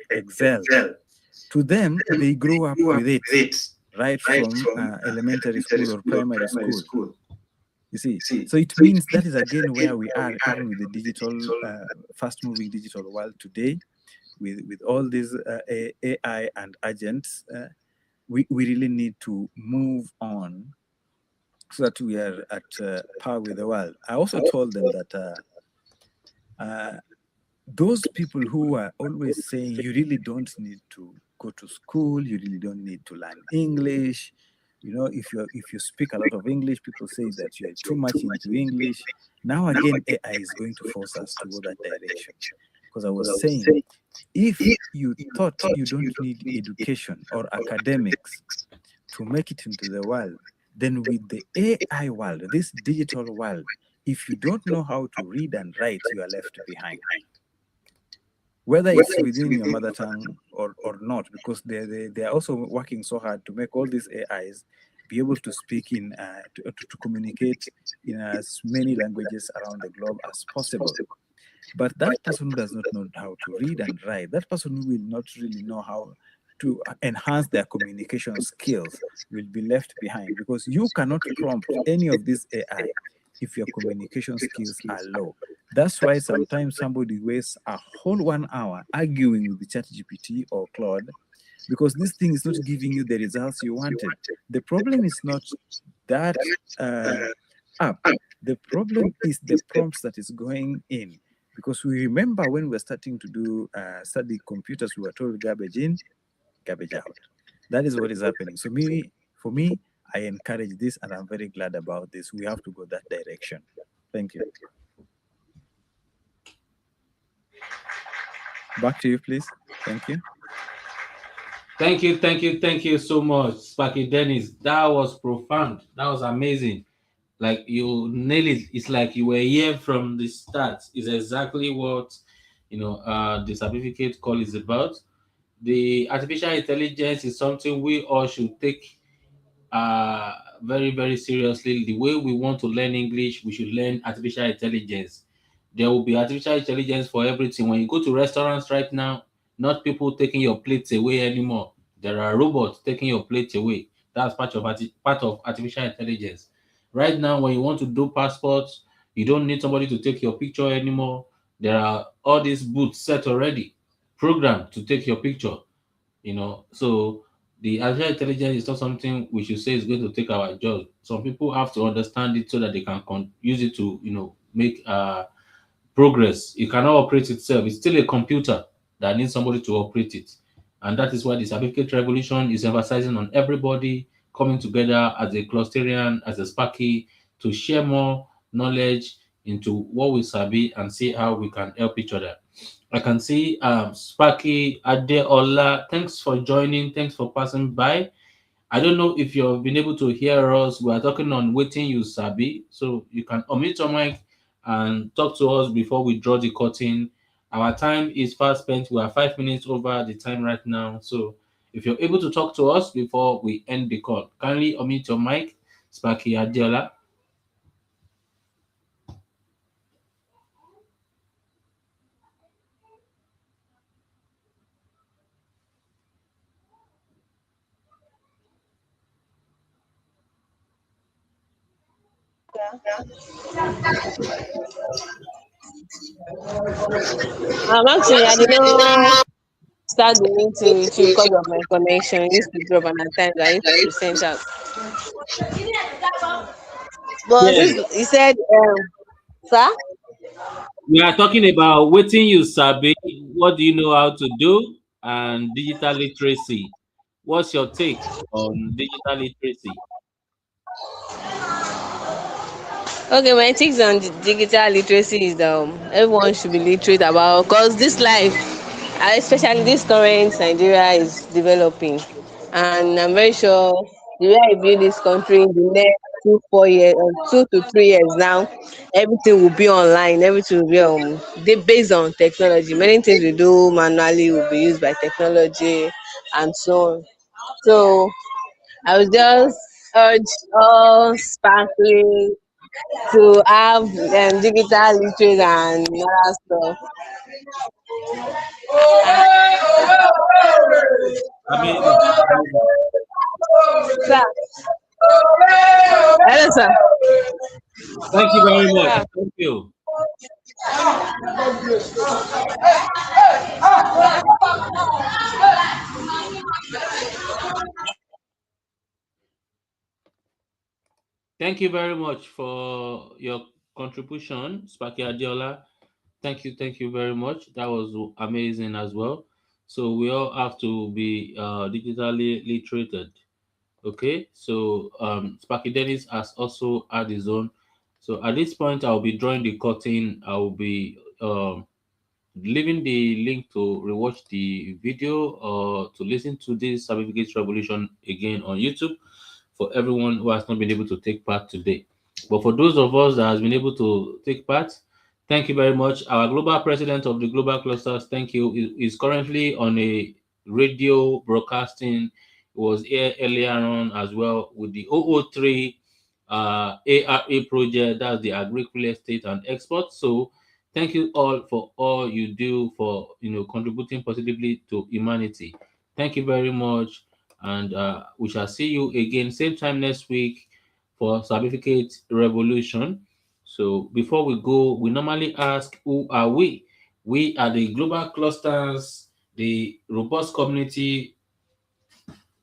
Excel. To them, they grow up with it, right from elementary school or primary school. You see, so it means that is again where we are, even with the digital, fast-moving digital world today, with all these AI and agents. We really need to move on so that we are at par with the world. I also told them that those people who are always saying you really don't need to go to school, you really don't need to learn English. If you speak a lot of English, people say that you're too much into English. Now again, AI is going to force us to go that direction. Because I was saying, if you thought you don't need education or academics to make it into the world, then with the AI world, this digital world, if you don't know how to read and write, you are left behind. Whether it's within your mother tongue or not, because they are also working so hard to make all these AIs be able to speak to communicate in as many languages around the globe as possible. But that person who does not know how to read and write, that person who will not really know how to enhance their communication skills, will be left behind, because you cannot prompt any of this AI if your communication skills are low. That's why sometimes somebody wastes a whole 1 hour arguing with the ChatGPT or Claude because this thing is not giving you the results you wanted. The problem is not that app. The problem is the prompts that is going in. Because we remember when we were starting to do study computers, we were told garbage in, garbage out. That is what is happening. So for me, I encourage this, and I'm very glad about this. We have to go that direction. Thank you. Back to you, please. Thank you. Thank you so much, Sparky Dennis. That was profound. That was amazing. Like you nail it. It's like you were here from the start. It's exactly what the certificate call is about. The artificial intelligence is something we all should take very, very seriously. The way we want to learn English, we should learn artificial intelligence. There will be artificial intelligence for everything. When you go to restaurants right now, not people taking your plates away anymore. There are robots taking your plates away. That's part of artificial intelligence. Right now, when you want to do passports, you don't need somebody to take your picture anymore. There are all these booths set already, programmed to take your picture. So the artificial intelligence is not something we should say is going to take our job. Some people have to understand it so that they can use it to make progress. It cannot operate itself. It's still a computer that needs somebody to operate it. And that is why the Sabificate Revolution is emphasizing on everybody coming together as a clusterian, as a Sparky, to share more knowledge into what we sabi and see how we can help each other. I can see Sparky Adeola. Thanks for joining. Thanks for passing by. I don't know if you've been able to hear us. We are talking on waiting you sabi. So you can unmute your mic and talk to us before we draw the curtain. Our time is fast spent. We are 5 minutes over the time right now. So if you're able to talk to us before we end the call, kindly unmute your mic, Sparky Adeola. Actually, I did not start the meeting with you because of my connection. It used to drop, and at times I used to be sent out. But Yes. since you said, sir, We are talking about waiting you sabi. What do you know how to do? And digital literacy. What's your take on digital literacy? okay, my takes on digital literacy is everyone should be literate about because this life, especially this current Nigeria, is developing, and I'm very sure the way I view this country in the next 2 4 years or 2 to 3 years now, everything will be online. Everything will be based on technology. Many things we do manually will be used by technology, and so on. So I would just urge all sparkling to have digital literacy and other stuff. Amazing. Sir. Hello, sir. Thank you very much. Thank you. Thank you very much for your contribution, Sparky Adiola. Thank you very much. That was amazing as well. So we all have to be digitally literated. Okay, so Sparky Dennis has also had his own. So at this point, I'll be drawing the curtain. I'll be leaving the link to rewatch the video or to listen to this Sabificate Revolution again on YouTube for everyone who has not been able to take part today. But for those of us that has been able to take part, thank you very much. Our global president of the global clusters, thank you, is currently on a radio broadcasting. It was here earlier on as well with the 003 ARA project. That's the agri real estate and export. So thank you all for all you do for contributing positively to humanity. Thank you very much, and we shall see you again same time next week for Sabificate Revolution. So before we go, we normally ask, who are we? We are the global clusters, the robust community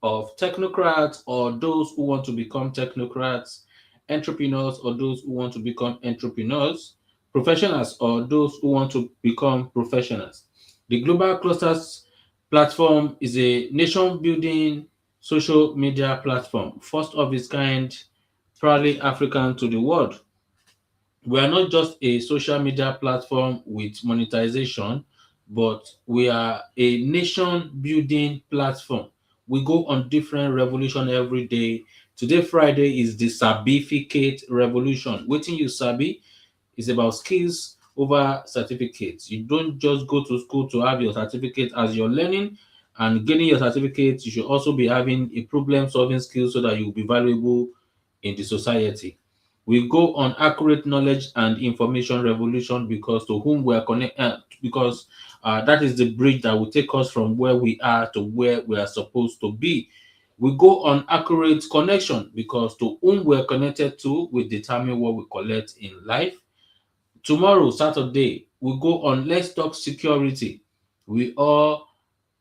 of technocrats or those who want to become technocrats, entrepreneurs or those who want to become entrepreneurs, professionals or those who want to become professionals. The Global Clusters platform is a nation building social media platform, first of its kind, proudly African to the world. We are not just a social media platform with monetization, but we are a nation building platform. We go on different revolution every day. Today, Friday, is the Sabificate Revolution. Waiting you sabi is about skills over certificates. You don't just go to school to have your certificate. As you're learning and gaining your certificate, you should also be having a problem solving skill so that you'll be valuable in the society. We go on accurate knowledge and information revolution because to whom we are connected, because that is the bridge that will take us from where we are to where we are supposed to be. We go on accurate connection because to whom we are connected to will determine what we collect in life. Tomorrow, Saturday, we go on Let's Talk Security. We all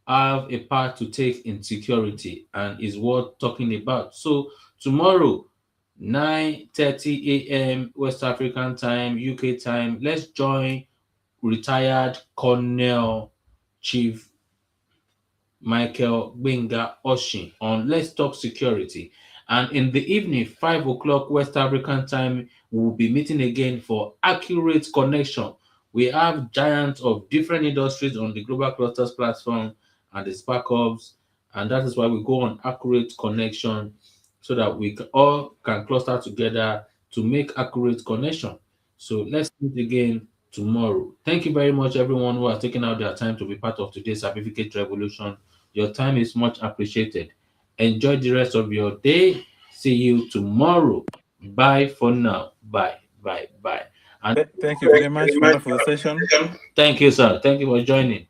have a part to take in security and is worth talking about. So tomorrow, 9:30 a.m. West African time, UK time, let's join retired Colonel Chief Michael Benga Oshin on Let's Talk Security. And in the evening, 5 o'clock West African time, we'll be meeting again for Accurate Connection. We have giants of different industries on the Global Clusters platform and the Spark Hubs, and that is why we go on Accurate Connection so that we all can cluster together to make accurate connection. So let's meet again tomorrow. Thank you very much, everyone who has taken out their time to be part of today's Sabificate Revolution. Your time is much appreciated. Enjoy the rest of your day. See you tomorrow. Bye for now. Bye, bye, bye. And Thank you very much. Wonderful session. thank you, sir. Thank you for joining.